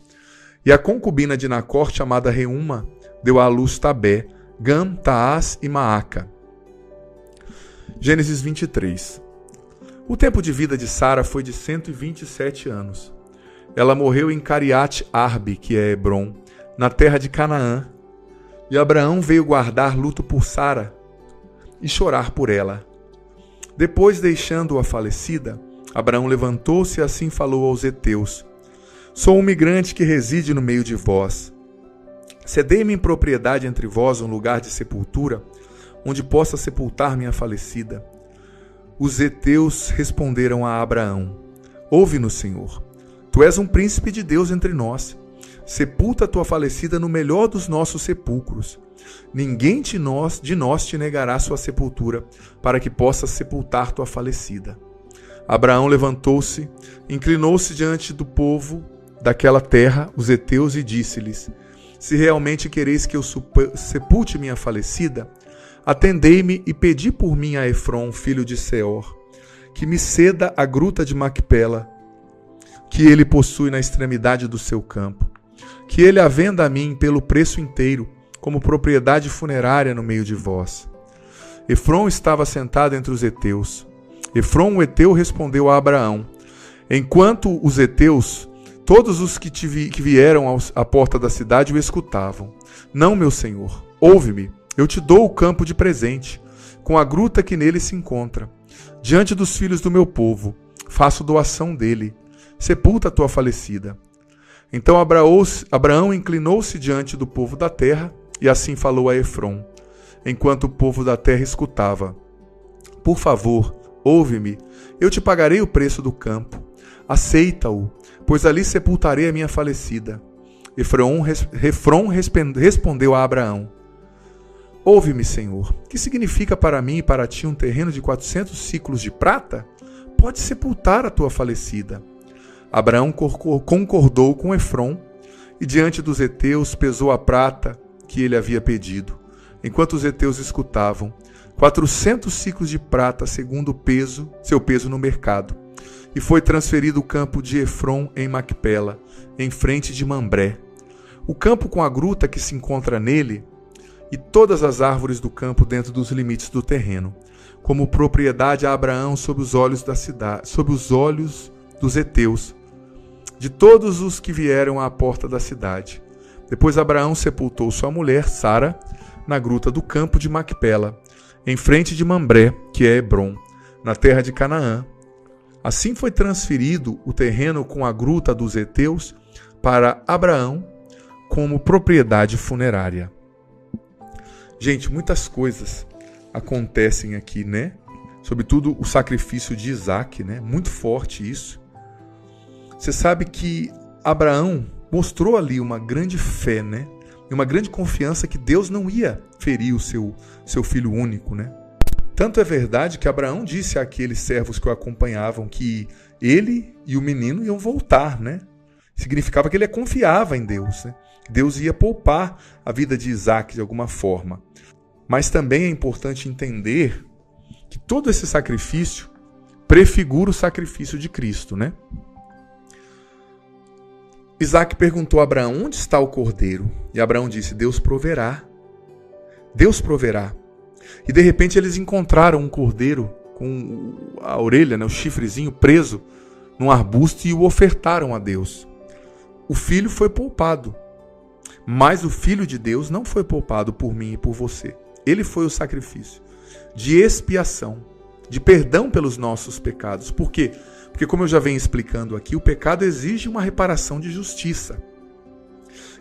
E a concubina de Nacor, chamada Reuma, deu à luz Tabé, Gam, Taás e Maaca. Gênesis 23. O tempo de vida de Sara foi de 127 anos. Ela morreu em Cariate Arbe, que é Hebron, na terra de Canaã. E Abraão veio guardar luto por Sara e chorar por ela. Depois, deixando-a falecida, Abraão levantou-se e assim falou aos heteus: Sou um migrante que reside no meio de vós. Cedei-me em propriedade entre vós um lugar de sepultura, onde possa sepultar minha falecida. Os heteus responderam a Abraão: Ouve-nos, Senhor. Tu és um príncipe de Deus entre nós. Sepulta tua falecida no melhor dos nossos sepulcros. Ninguém de nós te negará sua sepultura, para que possas sepultar tua falecida. Abraão levantou-se, inclinou-se diante do povo daquela terra, os heteus, e disse-lhes: Se realmente quereis que eu sepulte minha falecida, atendei-me e pedi por mim a Efron, filho de Seor, que me ceda a gruta de Macpela, que ele possui na extremidade do seu campo, que ele a venda a mim pelo preço inteiro, como propriedade funerária no meio de vós. Efron estava sentado entre os heteus. Efron, o heteu, respondeu a Abraão: Enquanto os heteus, todos os que vieram à porta da cidade, o escutavam. Não, meu senhor, ouve-me. Eu te dou o campo de presente, com a gruta que nele se encontra. Diante dos filhos do meu povo, faço doação dele. Sepulta a tua falecida. Então Abraão inclinou-se diante do povo da terra e assim falou a Efron, enquanto o povo da terra escutava: Por favor, ouve-me, eu te pagarei o preço do campo. Aceita-o, pois ali sepultarei a minha falecida. Efron respondeu a Abraão: Ouve-me, Senhor, que significa para mim e para ti um terreno de 400 ciclos de prata? Pode sepultar a tua falecida. Abraão concordou com Efron e diante dos heteus pesou a prata que ele havia pedido. Enquanto os heteus escutavam, 400 ciclos de prata segundo seu peso no mercado. E foi transferido o campo de Efron em Macpela, em frente de Mambré. O campo com a gruta que se encontra nele e todas as árvores do campo dentro dos limites do terreno, como propriedade a Abraão sob os olhos da cidade, sob os olhos dos heteus, de todos os que vieram à porta da cidade. Depois Abraão sepultou sua mulher, Sara, na gruta do campo de Macpela, em frente de Mambré, que é Hebron, na terra de Canaã. Assim foi transferido o terreno com a gruta dos heteus para Abraão como propriedade funerária. Gente, muitas coisas acontecem aqui, né? Sobretudo o sacrifício de Isaac, né? Muito forte isso. Você sabe que Abraão mostrou ali uma grande fé, né? E uma grande confiança que Deus não ia ferir o seu filho único, né? Tanto é verdade que Abraão disse àqueles servos que o acompanhavam que ele e o menino iam voltar, né? Significava que ele confiava em Deus, né? Deus ia poupar a vida de Isaac de alguma forma. Mas também é importante entender que todo esse sacrifício prefigura o sacrifício de Cristo, né? Isaac perguntou a Abraão: onde está o cordeiro? E Abraão disse: Deus proverá. Deus proverá. E de repente eles encontraram um cordeiro com a orelha, né, o chifrezinho preso num arbusto e o ofertaram a Deus. O filho foi poupado, mas o Filho de Deus não foi poupado por mim e por você. Ele foi o sacrifício de expiação, de perdão pelos nossos pecados. Por quê? Porque, como eu já venho explicando aqui, o pecado exige uma reparação de justiça.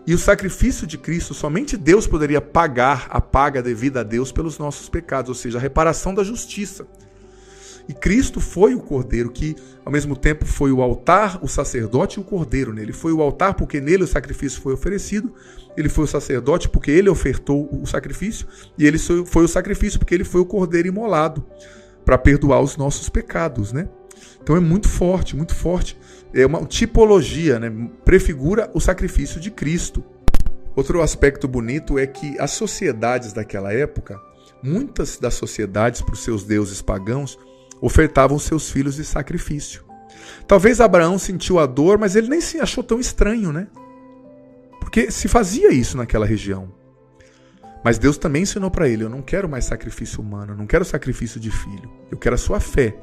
E o sacrifício de Cristo, somente Deus poderia pagar a paga devida a Deus pelos nossos pecados, ou seja, a reparação da justiça. E Cristo foi o cordeiro que, ao mesmo tempo, foi o altar, o sacerdote e o cordeiro. Ele foi o altar porque nele o sacrifício foi oferecido, ele foi o sacerdote porque ele ofertou o sacrifício, e ele foi o sacrifício porque ele foi o cordeiro imolado para perdoar os nossos pecados, né? Então é muito forte, muito forte. É uma tipologia, né? Prefigura o sacrifício de Cristo. Outro aspecto bonito é que as sociedades daquela época, muitas das sociedades, para os seus deuses pagãos, ofertavam seus filhos de sacrifício. Talvez Abraão sentiu a dor, mas ele nem se achou tão estranho, né? Porque se fazia isso naquela região. Mas Deus também ensinou para ele: eu não quero mais sacrifício humano, eu não quero sacrifício de filho, eu quero a sua fé.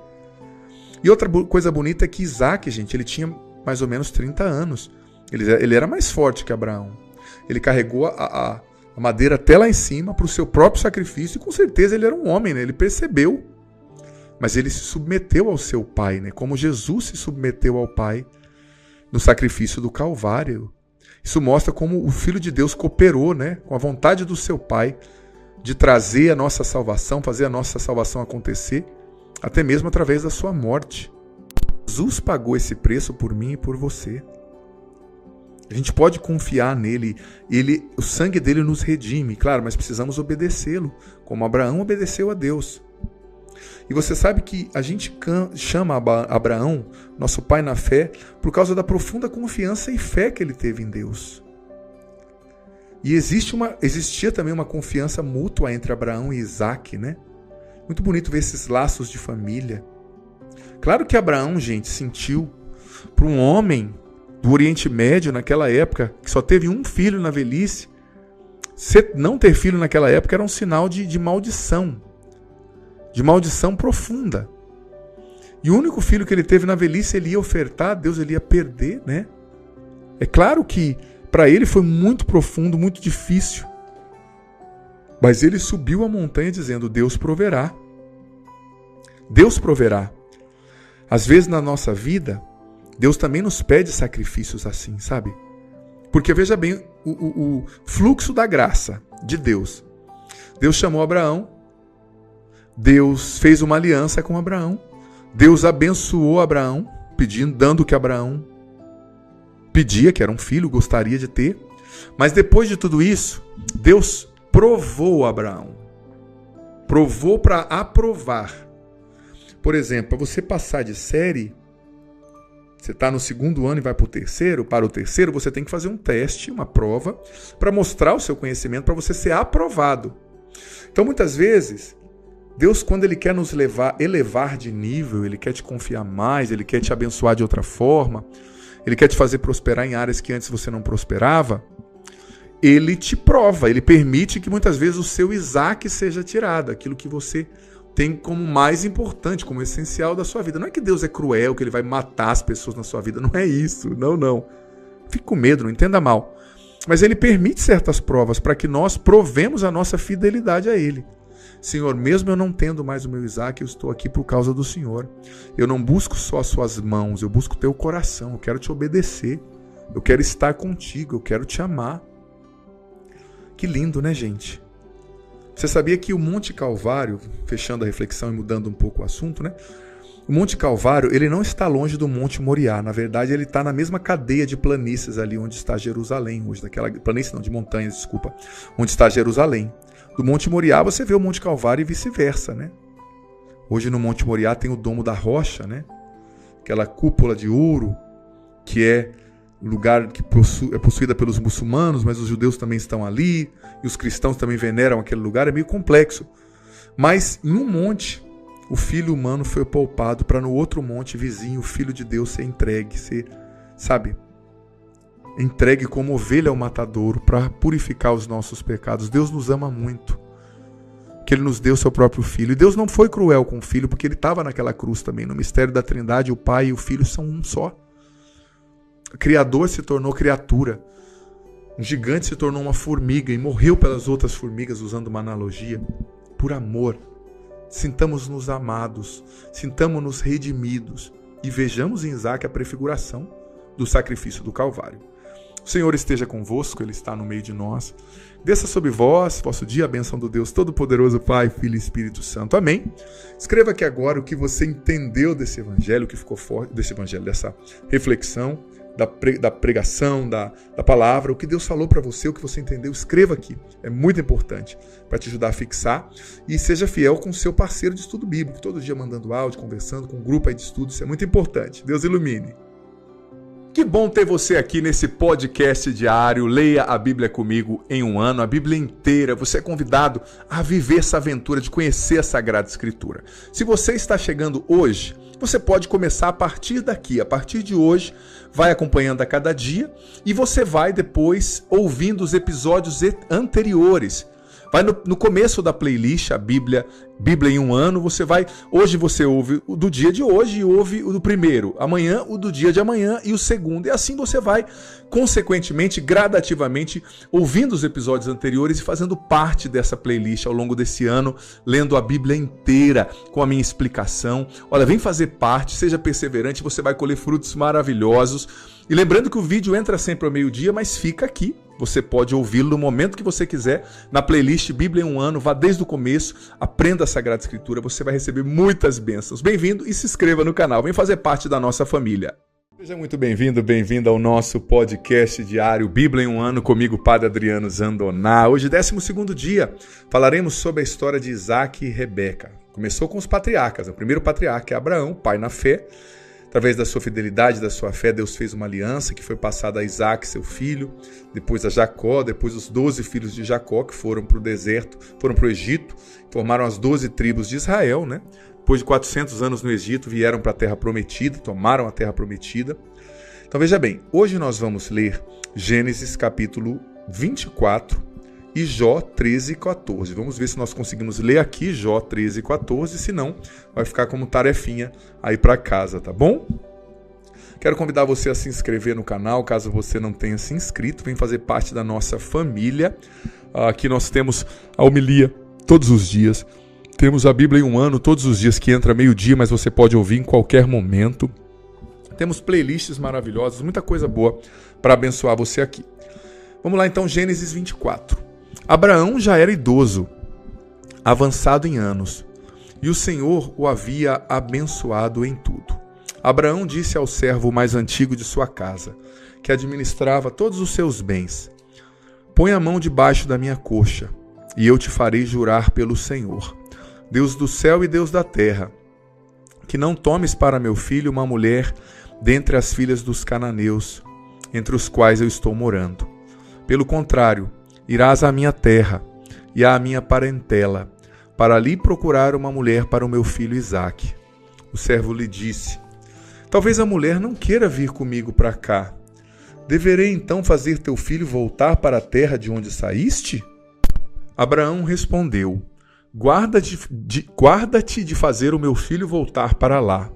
E outra coisa bonita é que Isaac, gente, ele tinha mais ou menos 30 anos. Ele era mais forte que Abraão. Ele carregou a madeira até lá em cima para o seu próprio sacrifício, e com certeza ele era um homem, né? Ele percebeu. Mas ele se submeteu ao seu pai, né? Como Jesus se submeteu ao pai no sacrifício do Calvário. Isso mostra como o Filho de Deus cooperou, né, com a vontade do seu pai de trazer a nossa salvação, fazer a nossa salvação acontecer, até mesmo através da sua morte. Jesus pagou esse preço por mim e por você. A gente pode confiar nele, o sangue dele nos redime, claro, mas precisamos obedecê-lo, como Abraão obedeceu a Deus. E você sabe que a gente chama Abraão, nosso pai na fé, por causa da profunda confiança e fé que ele teve em Deus. E existia também uma confiança mútua entre Abraão e Isaac, né? Muito bonito ver esses laços de família. Claro que Abraão, gente, sentiu, para um homem do Oriente Médio naquela época, que só teve um filho na velhice, não ter filho naquela época era um sinal de maldição. De maldição profunda. E o único filho que ele teve na velhice, ele ia ofertar, Deus ele ia perder, né? É claro que para ele foi muito profundo, muito difícil. Mas ele subiu a montanha dizendo: Deus proverá. Deus proverá. Às vezes na nossa vida, Deus também nos pede sacrifícios assim, sabe? Porque veja bem o fluxo da graça de Deus. Deus chamou Abraão, Deus fez uma aliança com Abraão, Deus abençoou Abraão, dando o que Abraão pedia, que era um filho, gostaria de ter. Mas depois de tudo isso, Deus provou Abraão. Provou para aprovar. Por exemplo, para você passar de série, você está no 2º ano e vai para o terceiro, você tem que fazer um teste, uma prova, para mostrar o seu conhecimento, para você ser aprovado. Então, muitas vezes, Deus, quando Ele quer nos elevar de nível, Ele quer te confiar mais, Ele quer te abençoar de outra forma, Ele quer te fazer prosperar em áreas que antes você não prosperava, Ele te prova, Ele permite que muitas vezes o seu Isaac seja tirado, aquilo que você tem como mais importante, como essencial da sua vida. Não é que Deus é cruel, que Ele vai matar as pessoas na sua vida, não é isso, não. Fique com medo, não entenda mal. Mas Ele permite certas provas para que nós provemos a nossa fidelidade a Ele. Senhor, mesmo eu não tendo mais o meu Isaac, eu estou aqui por causa do Senhor. Eu não busco só as suas mãos, eu busco o teu coração, eu quero te obedecer, eu quero estar contigo, eu quero te amar. Que lindo, né, gente? Você sabia que o Monte Calvário, fechando a reflexão e mudando um pouco o assunto, né? O Monte Calvário, ele não está longe do Monte Moriá. Na verdade, ele está na mesma cadeia de planícies ali onde está Jerusalém hoje. De montanhas, desculpa. Onde está Jerusalém. Do Monte Moriá você vê o Monte Calvário e vice-versa, né? Hoje no Monte Moriá tem o Domo da Rocha, né? Aquela cúpula de ouro, que é lugar que é possuída pelos muçulmanos, mas os judeus também estão ali, e os cristãos também veneram aquele lugar, é meio complexo. Mas em um monte o filho humano foi poupado para no outro monte vizinho o filho de Deus ser entregue, entregue como ovelha ao matadouro para purificar os nossos pecados. Deus nos ama muito, que Ele nos deu seu próprio Filho. E Deus não foi cruel com o Filho, porque Ele estava naquela cruz também. No mistério da Trindade, o Pai e o Filho são um só. O Criador se tornou criatura. Um gigante se tornou uma formiga e morreu pelas outras formigas, usando uma analogia. Por amor, sintamos-nos amados, sintamos-nos redimidos e vejamos em Isaac a prefiguração do sacrifício do Calvário. O Senhor esteja convosco, Ele está no meio de nós. Desça sobre vós, vosso dia, a bênção do Deus Todo-Poderoso, Pai, Filho e Espírito Santo. Amém? Escreva aqui agora o que você entendeu desse evangelho, o que ficou forte desse evangelho, dessa reflexão, da pregação, da palavra, o que Deus falou para você, o que você entendeu. Escreva aqui, é muito importante para te ajudar a fixar, e seja fiel com o seu parceiro de estudo bíblico, todo dia mandando áudio, conversando com um grupo aí de estudo. Isso é muito importante. Deus ilumine. Que bom ter você aqui nesse podcast diário. Leia a Bíblia comigo em um ano, a Bíblia inteira. Você é convidado a viver essa aventura de conhecer a Sagrada Escritura. Se você está chegando hoje, você pode começar a partir daqui. A partir de hoje, vai acompanhando a cada dia e você vai depois ouvindo os episódios anteriores. Vai no começo da playlist, a Bíblia em um ano, hoje você ouve o do dia de hoje e ouve o do primeiro, amanhã o do dia de amanhã e o segundo. E assim você vai, consequentemente, gradativamente, ouvindo os episódios anteriores e fazendo parte dessa playlist ao longo desse ano, lendo a Bíblia inteira com a minha explicação. Olha, vem fazer parte, seja perseverante, você vai colher frutos maravilhosos. E lembrando que o vídeo entra sempre ao meio-dia, mas fica aqui. Você pode ouvi-lo no momento que você quiser, na playlist Bíblia em um ano, vá desde o começo, aprenda a Sagrada Escritura, você vai receber muitas bênçãos. Bem-vindo e se inscreva no canal, vem fazer parte da nossa família. Seja muito bem-vindo, bem-vinda ao nosso podcast diário Bíblia em um ano, comigo, Padre Adriano Zandoná. Hoje, 12º dia, falaremos sobre a história de Isaac e Rebeca. Começou com os patriarcas, o primeiro patriarca é Abraão, pai na fé. Através da sua fidelidade, da sua fé, Deus fez uma aliança que foi passada a Isaac, seu filho, depois a Jacó, depois os 12 filhos de Jacó que foram para o deserto, foram para o Egito, formaram as 12 tribos de Israel, né? Depois de 400 anos no Egito, vieram para a Terra Prometida, tomaram a Terra Prometida. Então veja bem, hoje nós vamos ler Gênesis capítulo 24 e Jó 13 e 14. Vamos ver se nós conseguimos ler aqui Jó 13 e 14, senão vai ficar como tarefinha aí para casa, tá bom? Quero convidar você a se inscrever no canal, caso você não tenha se inscrito, vem fazer parte da nossa família. Aqui nós temos a homilia todos os dias, temos a Bíblia em um ano todos os dias, que entra meio-dia, mas você pode ouvir em qualquer momento. Temos playlists maravilhosas, muita coisa boa para abençoar você aqui. Vamos lá então, Gênesis 24. Abraão já era idoso, avançado em anos, e o Senhor o havia abençoado em tudo. Abraão disse ao servo mais antigo de sua casa, que administrava todos os seus bens: põe a mão debaixo da minha coxa, e eu te farei jurar pelo Senhor, Deus do céu e Deus da terra, que não tomes para meu filho uma mulher dentre as filhas dos cananeus, entre os quais eu estou morando. Pelo contrário, irás à minha terra e à minha parentela, para ali procurar uma mulher para o meu filho Isaque. O servo lhe disse: talvez a mulher não queira vir comigo para cá. Deverei então fazer teu filho voltar para a terra de onde saíste? Abraão respondeu: guarda-te de fazer o meu filho voltar para lá.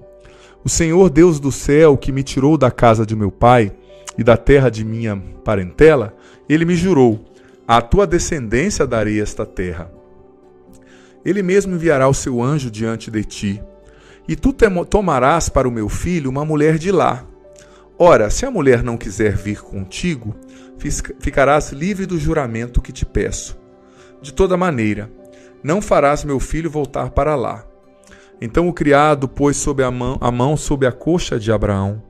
O Senhor Deus do céu, que me tirou da casa de meu pai e da terra de minha parentela, ele me jurou: à tua descendência darei esta terra. Ele mesmo enviará o seu anjo diante de ti, e tu tomarás para o meu filho uma mulher de lá. Ora, se a mulher não quiser vir contigo, ficarás livre do juramento que te peço. De toda maneira, não farás meu filho voltar para lá. Então o criado pôs a mão sobre a coxa de Abraão,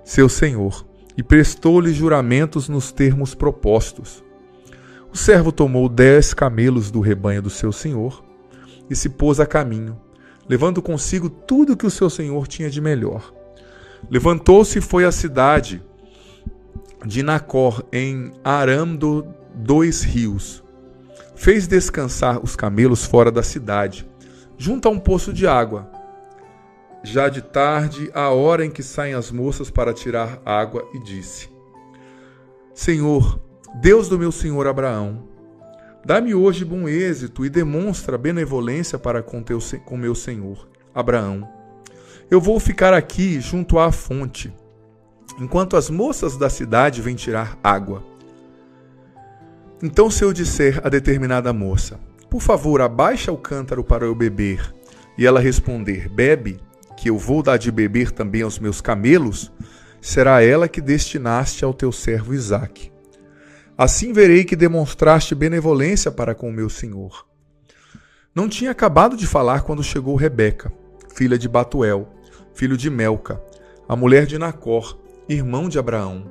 seu senhor, e prestou-lhe juramentos nos termos propostos. O servo tomou 10 camelos do rebanho do seu senhor e se pôs a caminho, levando consigo tudo que o seu senhor tinha de melhor. Levantou-se e foi à cidade de Nacor, em Aram dos Rios. Fez descansar os camelos fora da cidade, junto a um poço de água. Já de tarde, a hora em que saem as moças para tirar água, e disse: Senhor, Deus do meu senhor Abraão, dá-me hoje bom êxito e demonstra benevolência para com meu senhor Abraão. Eu vou ficar aqui junto à fonte, enquanto as moças da cidade vêm tirar água. Então, se eu disser a determinada moça: por favor, abaixa o cântaro para eu beber, e ela responder: bebe, que eu vou dar de beber também aos meus camelos, será ela que destinaste ao teu servo Isaque. Assim verei que demonstraste benevolência para com o meu senhor. Não tinha acabado de falar quando chegou Rebeca, filha de Batuel, filho de Melca, a mulher de Nacor, irmão de Abraão.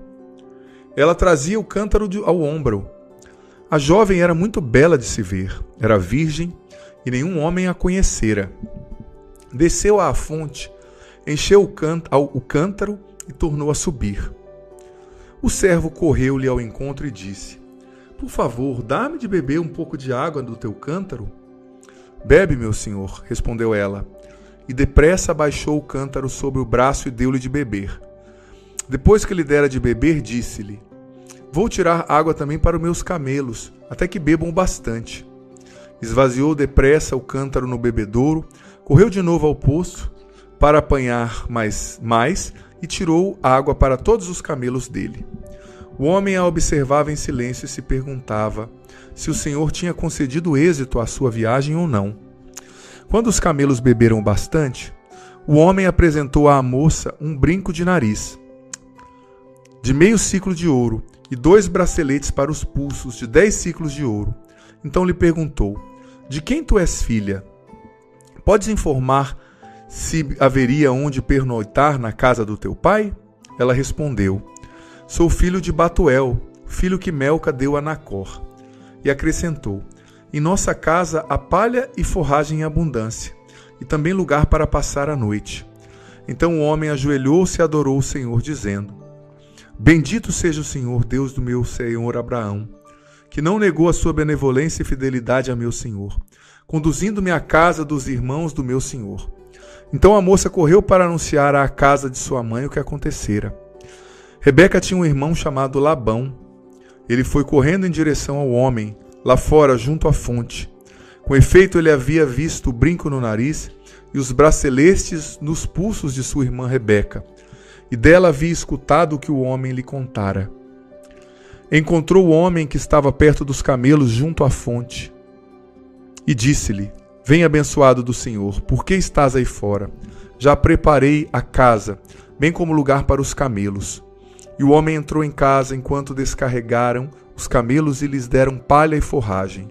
Ela trazia o cântaro ao ombro. A jovem era muito bela de se ver, era virgem e nenhum homem a conhecera. Desceu à fonte, encheu o cântaro e tornou a subir. O servo correu-lhe ao encontro e disse: por favor, dá-me de beber um pouco de água do teu cântaro. Bebe, meu senhor, respondeu ela, e depressa abaixou o cântaro sobre o braço e deu-lhe de beber. Depois que lhe dera de beber, disse-lhe: vou tirar água também para os meus camelos, até que bebam bastante. Esvaziou depressa o cântaro no bebedouro, correu de novo ao poço para apanhar mais e tirou água para todos os camelos dele. O homem a observava em silêncio e se perguntava se o Senhor tinha concedido êxito à sua viagem ou não. Quando os camelos beberam bastante, o homem apresentou à moça um brinco de nariz de 0,5 siclo de ouro e 2 braceletes para os pulsos de 10 siclos de ouro. Então lhe perguntou: de quem tu és filha? Podes informar se haveria onde pernoitar na casa do teu pai? Ela respondeu: sou filho de Batuel, filho que Melca deu a Nacor. E acrescentou: em nossa casa há palha e forragem em abundância, e também lugar para passar a noite. Então o homem ajoelhou-se e adorou o Senhor, dizendo: bendito seja o Senhor, Deus do meu senhor Abraão, que não negou a sua benevolência e fidelidade a meu senhor, conduzindo-me à casa dos irmãos do meu senhor. Então a moça correu para anunciar à casa de sua mãe o que acontecera. Rebeca tinha um irmão chamado Labão. Ele foi correndo em direção ao homem, lá fora, junto à fonte. Com efeito, ele havia visto o brinco no nariz e os braceletes nos pulsos de sua irmã Rebeca, e dela havia escutado o que o homem lhe contara. Encontrou o homem que estava perto dos camelos junto à fonte, e disse-lhe: vem, abençoado do Senhor, por que estás aí fora? Já preparei a casa, bem como lugar para os camelos. E o homem entrou em casa enquanto descarregaram os camelos e lhes deram palha e forragem.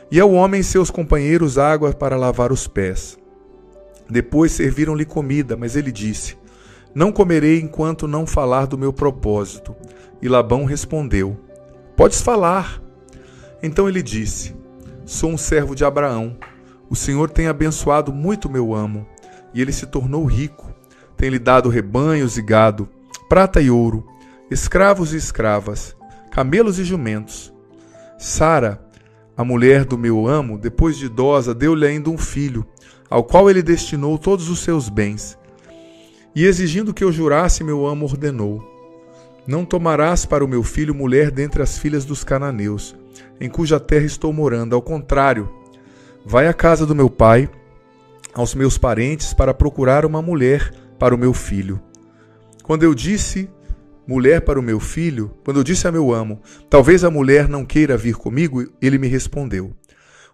E ao homem e seus companheiros água para lavar os pés. Depois serviram-lhe comida, mas ele disse: não comerei enquanto não falar do meu propósito. E Labão respondeu: podes falar. Então ele disse: sou um servo de Abraão. O Senhor tem abençoado muito meu amo, e ele se tornou rico. Tem-lhe dado rebanhos e gado, prata e ouro, escravos e escravas, camelos e jumentos. Sara, a mulher do meu amo, depois de idosa, deu-lhe ainda um filho, ao qual ele destinou todos os seus bens. E exigindo que eu jurasse, meu amo ordenou: não tomarás para o meu filho mulher dentre as filhas dos cananeus, em cuja terra estou morando. Ao contrário, vai à casa do meu pai, aos meus parentes, para procurar uma mulher para o meu filho. Quando eu disse mulher para o meu filho, quando eu disse a meu amo: talvez a mulher não queira vir comigo, ele me respondeu: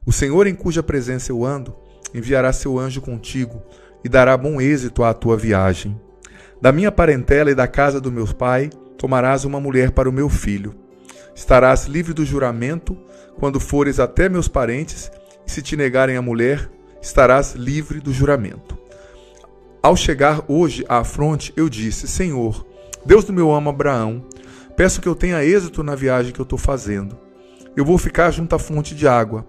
o Senhor em cuja presença eu ando, enviará seu anjo contigo e dará bom êxito à tua viagem. Da minha parentela e da casa do meu pai tomarás uma mulher para o meu filho. Estarás livre do juramento quando fores até meus parentes, e se te negarem a mulher, estarás livre do juramento. Ao chegar hoje à fronte, eu disse: Senhor, Deus do meu amo Abraão, peço que eu tenha êxito na viagem que eu estou fazendo. Eu vou ficar junto à fonte de água.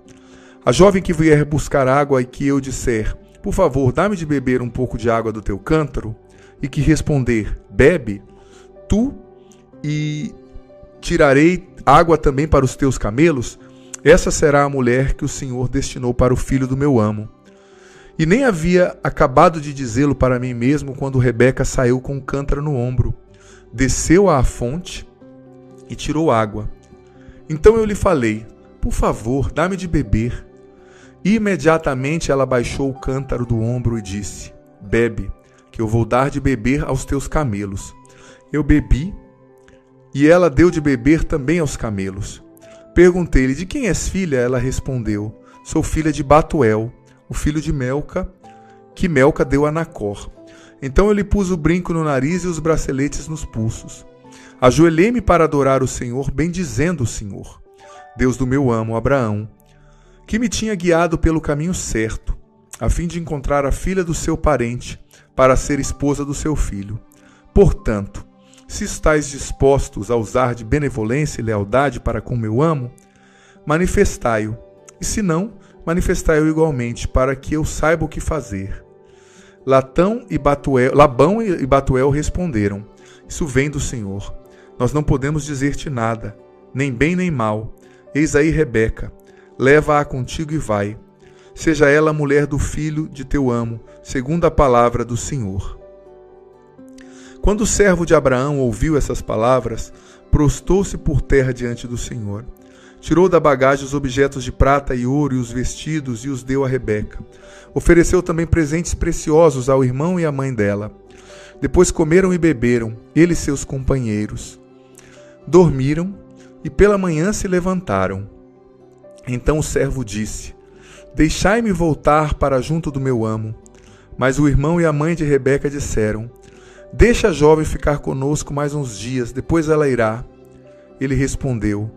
A jovem que vier buscar água e que eu disser: por favor, dá-me de beber um pouco de água do teu cântaro, e que responder: bebe, tu, e tirarei água também para os teus camelos, essa será a mulher que o Senhor destinou para o filho do meu amo. E nem havia acabado de dizê-lo para mim mesmo quando Rebeca saiu com um cântaro no ombro, desceu à fonte e tirou água. Então eu lhe falei: por favor, dá-me de beber. E imediatamente ela baixou o cântaro do ombro e disse: bebe, que eu vou dar de beber aos teus camelos. Eu bebi, e ela deu de beber também aos camelos. Perguntei-lhe: de quem és filha? Ela respondeu: sou filha de Batuel, o filho de Melca, que Melca deu a Nacor. Então eu lhe pus o brinco no nariz e os braceletes nos pulsos. Ajoelhei-me para adorar o Senhor, bendizendo o Senhor, Deus do meu amo Abraão, que me tinha guiado pelo caminho certo, a fim de encontrar a filha do seu parente, para ser esposa do seu filho. Portanto, se estáis dispostos a usar de benevolência e lealdade para com meu amo, manifestai-o, e se não, manifestai-o igualmente, para que eu saiba o que fazer. Labão e Batuel responderam: isso vem do Senhor. Nós não podemos dizer-te nada, nem bem nem mal. Eis aí Rebeca, leva-a contigo e vai. Seja ela a mulher do filho de teu amo, segundo a palavra do Senhor. Quando o servo de Abraão ouviu essas palavras, prostou-se por terra diante do Senhor. Tirou da bagagem os objetos de prata e ouro e os vestidos e os deu a Rebeca. Ofereceu também presentes preciosos ao irmão e à mãe dela. Depois comeram e beberam, ele e seus companheiros. Dormiram e pela manhã se levantaram. Então o servo disse: deixai-me voltar para junto do meu amo. Mas o irmão e a mãe de Rebeca disseram: deixa a jovem ficar conosco mais uns dias, depois ela irá. Ele respondeu: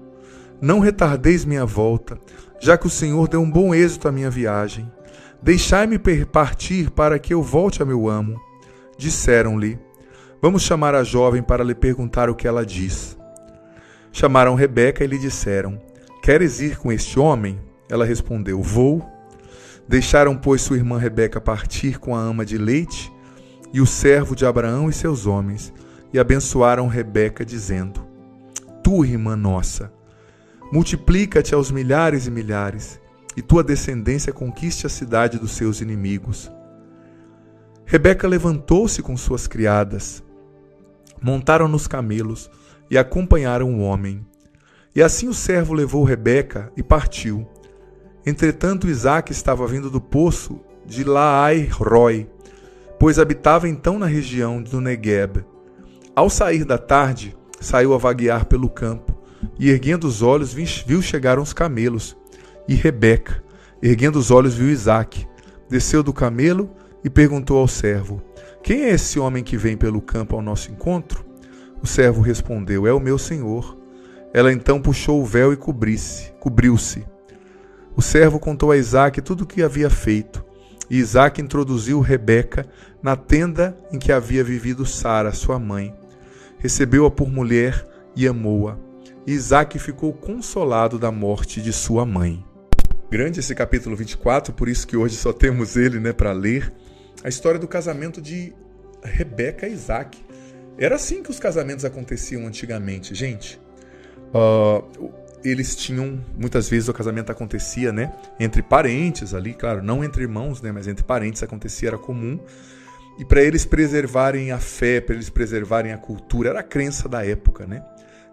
não retardeis minha volta, já que o Senhor deu um bom êxito à minha viagem. Deixai-me partir para que eu volte a meu amo. Disseram-lhe: vamos chamar a jovem para lhe perguntar o que ela diz. Chamaram Rebeca e lhe disseram: queres ir com este homem? Ela respondeu: vou. Deixaram, pois, sua irmã Rebeca partir com a ama de leite e o servo de Abraão e seus homens, e abençoaram Rebeca, dizendo: tu, irmã nossa, multiplica-te aos milhares e milhares, e tua descendência conquiste a cidade dos seus inimigos. Rebeca levantou-se com suas criadas, montaram nos camelos e acompanharam o homem. E assim o servo levou Rebeca e partiu. Entretanto, Isaque estava vindo do poço de Laai-Roi, pois habitava então na região do Negueb. Ao sair da tarde, saiu a vaguear pelo campo, e erguendo os olhos, viu chegar uns camelos. E Rebeca, erguendo os olhos, viu Isaque. Desceu do camelo e perguntou ao servo: quem é esse homem que vem pelo campo ao nosso encontro? O servo respondeu: é o meu senhor. Ela então puxou o véu e cobriu-se. O servo contou a Isaque tudo o que havia feito. E Isaque introduziu Rebeca na tenda em que havia vivido Sara, sua mãe. Recebeu-a por mulher e amou-a. E Isaque ficou consolado da morte de sua mãe. Grande esse capítulo 24, por isso que hoje só temos ele, para ler. A história do casamento de Rebeca e Isaque. Era assim que os casamentos aconteciam antigamente, gente. Eles tinham, muitas vezes o casamento acontecia, entre parentes ali, claro, não entre irmãos, mas entre parentes acontecia, era comum. E para eles preservarem a fé, para eles preservarem a cultura, era a crença da época,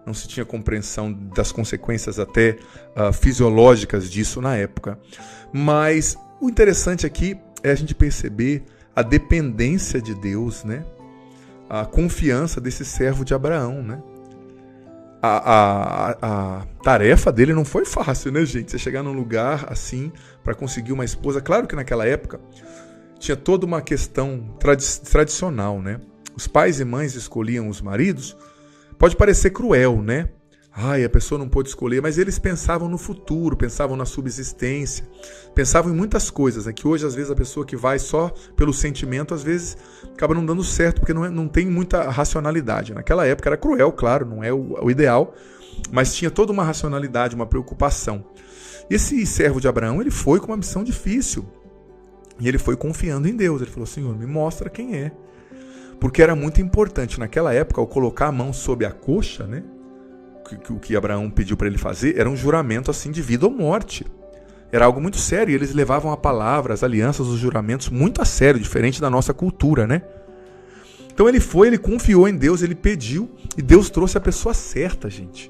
Não se tinha compreensão das consequências até fisiológicas disso na época. Mas o interessante aqui é a gente perceber a dependência de Deus, a confiança desse servo de Abraão, A tarefa dele não foi fácil, gente? Você chegar num lugar assim para conseguir uma esposa. Claro que naquela época tinha toda uma questão tradicional, Os pais e mães escolhiam os maridos. Pode parecer cruel, a pessoa não pôde escolher, mas eles pensavam no futuro, pensavam na subsistência, pensavam em muitas coisas, que hoje às vezes a pessoa que vai só pelo sentimento, às vezes acaba não dando certo, porque não tem muita racionalidade. Naquela época era cruel, claro, não é o ideal, mas tinha toda uma racionalidade, uma preocupação. E esse servo de Abraão, ele foi com uma missão difícil, e ele foi confiando em Deus. Ele falou: Senhor, me mostra quem é. Porque era muito importante naquela época, ao colocar a mão sobre a coxa, o que Abraão pediu para ele fazer, era um juramento assim de vida ou morte. Era algo muito sério e eles levavam a palavra, as alianças, os juramentos muito a sério, diferente da nossa cultura, né? Então ele confiou em Deus, ele pediu e Deus trouxe a pessoa certa, gente.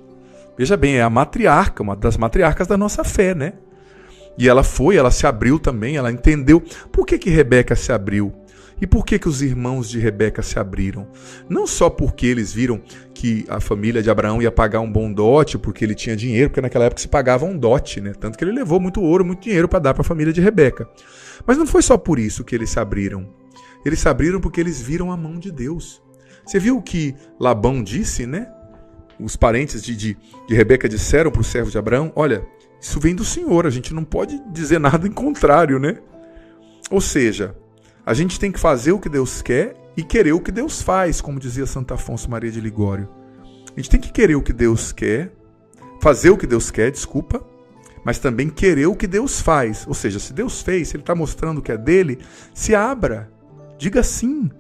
Veja bem, é a matriarca, uma das matriarcas da nossa fé, né? E ela se abriu também, ela entendeu por que Rebeca se abriu. E por que os irmãos de Rebeca se abriram? Não só porque eles viram que a família de Abraão ia pagar um bom dote, porque ele tinha dinheiro, porque naquela época se pagava um dote, né? Tanto que ele levou muito ouro, muito dinheiro para dar para a família de Rebeca. Mas não foi só por isso que eles se abriram. Eles se abriram porque eles viram a mão de Deus. Você viu o que Labão disse, né? Os parentes de Rebeca disseram para o servo de Abraão: olha, isso vem do Senhor, a gente não pode dizer nada em contrário, né? Ou seja, a gente tem que fazer o que Deus quer e querer o que Deus faz, como dizia Santo Afonso Maria de Ligório. A gente tem que querer o que Deus quer, fazer o que Deus quer, mas também querer o que Deus faz. Ou seja, se Deus fez, se Ele está mostrando que é dele, se abra, diga sim.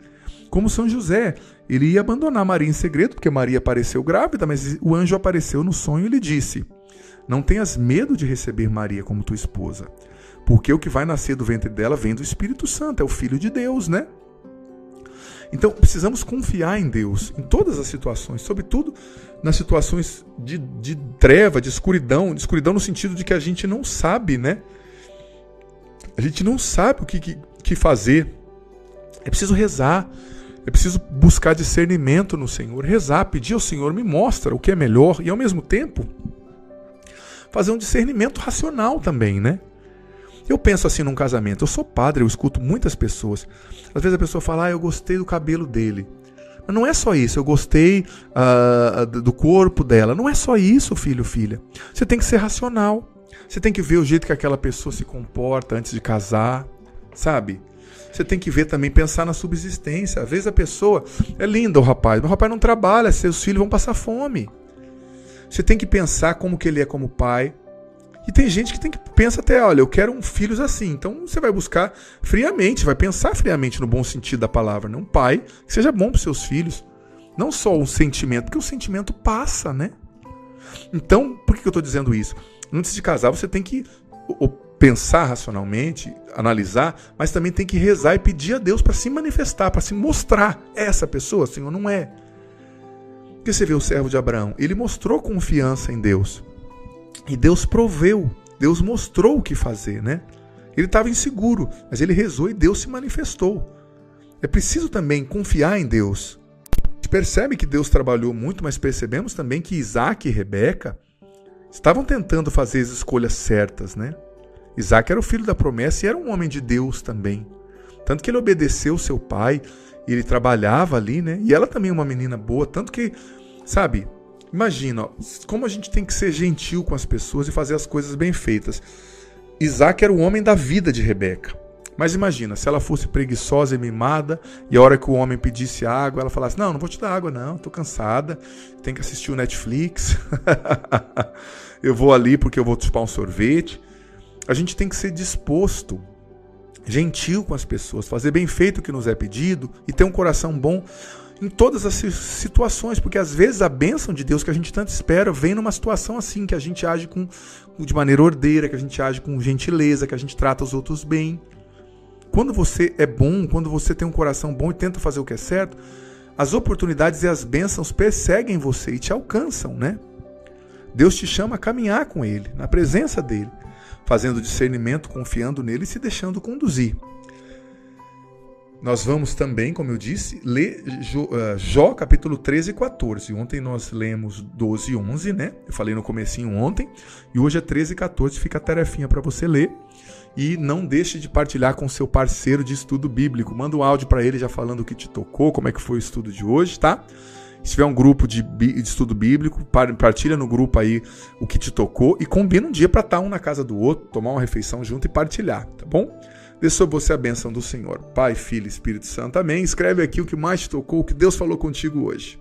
Como São José, ele ia abandonar Maria em segredo, porque Maria apareceu grávida, mas o anjo apareceu no sonho e lhe disse: não tenhas medo de receber Maria como tua esposa, porque o que vai nascer do ventre dela vem do Espírito Santo, é o Filho de Deus, né? Então, precisamos confiar em Deus, em todas as situações, sobretudo nas situações de treva, de escuridão no sentido de que a gente não sabe, né? A gente não sabe o que fazer. É preciso rezar, é preciso buscar discernimento no Senhor, rezar, pedir ao Senhor, me mostra o que é melhor e, ao mesmo tempo, fazer um discernimento racional também, né? Eu penso assim num casamento, eu sou padre, eu escuto muitas pessoas. Às vezes a pessoa fala: eu gostei do cabelo dele. Mas não é só isso, eu gostei do corpo dela. Não é só isso, filho, filha. Você tem que ser racional. Você tem que ver o jeito que aquela pessoa se comporta antes de casar, sabe? Você tem que ver também, pensar na subsistência. Às vezes a pessoa é linda, o rapaz, mas o rapaz não trabalha, seus filhos vão passar fome. Você tem que pensar como que ele é como pai. E tem gente que pensa até: olha, eu quero filhos assim. Então você vai buscar friamente, vai pensar friamente no bom sentido da palavra, né? Um pai que seja bom para os seus filhos. Não só um sentimento, porque o sentimento passa, né? Então, por que eu estou dizendo isso? Antes de casar, você tem que pensar racionalmente, analisar, mas também tem que rezar e pedir a Deus para se manifestar, para se mostrar. Essa pessoa, Senhor, não é. Porque você vê o servo de Abraão, ele mostrou confiança em Deus. E Deus proveu, Deus mostrou o que fazer, né? Ele estava inseguro, mas ele rezou e Deus se manifestou. É preciso também confiar em Deus. A gente percebe que Deus trabalhou muito, mas percebemos também que Isaac e Rebeca estavam tentando fazer as escolhas certas, né? Isaac era o filho da promessa e era um homem de Deus também. Tanto que ele obedeceu seu pai, e ele trabalhava ali, né? E ela também é uma menina boa, tanto que, sabe... Imagina, como a gente tem que ser gentil com as pessoas e fazer as coisas bem feitas. Isaac era o homem da vida de Rebeca. Mas imagina, se ela fosse preguiçosa e mimada, e a hora que o homem pedisse água, ela falasse: não vou te dar água não, tô cansada, tenho que assistir o Netflix, eu vou ali porque eu vou chupar um sorvete. A gente tem que ser disposto, gentil com as pessoas, fazer bem feito o que nos é pedido e ter um coração bom em todas as situações, porque às vezes a bênção de Deus que a gente tanto espera vem numa situação assim, que a gente age de maneira ordeira, que a gente age com gentileza, que a gente trata os outros bem. Quando você é bom, quando você tem um coração bom e tenta fazer o que é certo, as oportunidades e as bênçãos perseguem você e te alcançam, né? Deus te chama a caminhar com Ele, na presença dEle, fazendo discernimento, confiando nele e se deixando conduzir. Nós vamos também, como eu disse, ler Jó capítulo 13 e 14. Ontem nós lemos 12 e 11, né? Eu falei no comecinho ontem. E hoje é 13 e 14, fica a tarefinha para você ler. E não deixe de partilhar com seu parceiro de estudo bíblico. Manda um áudio para ele já falando o que te tocou, como é que foi o estudo de hoje, tá? Se tiver um grupo de estudo bíblico, partilha no grupo aí o que te tocou e combina um dia para estar um na casa do outro, tomar uma refeição junto e partilhar, tá bom? Dê sobre você a bênção do Senhor. Pai, Filho e Espírito Santo. Amém. Escreve aqui o que mais te tocou, o que Deus falou contigo hoje.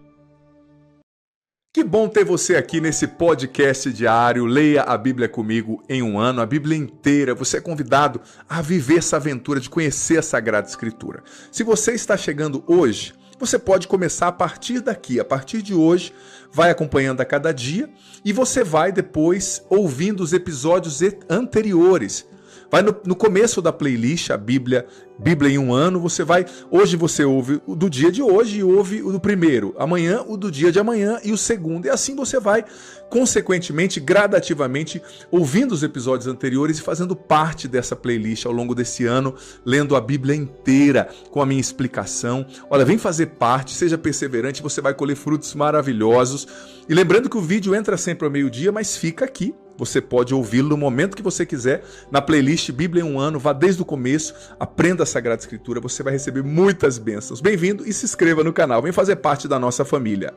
Que bom ter você aqui nesse podcast diário. Leia a Bíblia comigo em um ano, a Bíblia inteira. Você é convidado a viver essa aventura de conhecer a Sagrada Escritura. Se você está chegando hoje, você pode começar a partir daqui, a partir de hoje, vai acompanhando a cada dia e você vai depois ouvindo os episódios anteriores. Vai no começo da playlist, a Bíblia em um ano, hoje você ouve o do dia de hoje e ouve o do primeiro, amanhã o do dia de amanhã e o segundo. E assim você vai, consequentemente, gradativamente, ouvindo os episódios anteriores e fazendo parte dessa playlist ao longo desse ano, lendo a Bíblia inteira com a minha explicação. Olha, vem fazer parte, seja perseverante, você vai colher frutos maravilhosos. E lembrando que o vídeo entra sempre ao meio-dia, mas fica aqui. Você pode ouvi-lo no momento que você quiser, na playlist Bíblia em um ano, vá desde o começo, aprenda a Sagrada Escritura, você vai receber muitas bênçãos. Bem-vindo e se inscreva no canal, vem fazer parte da nossa família.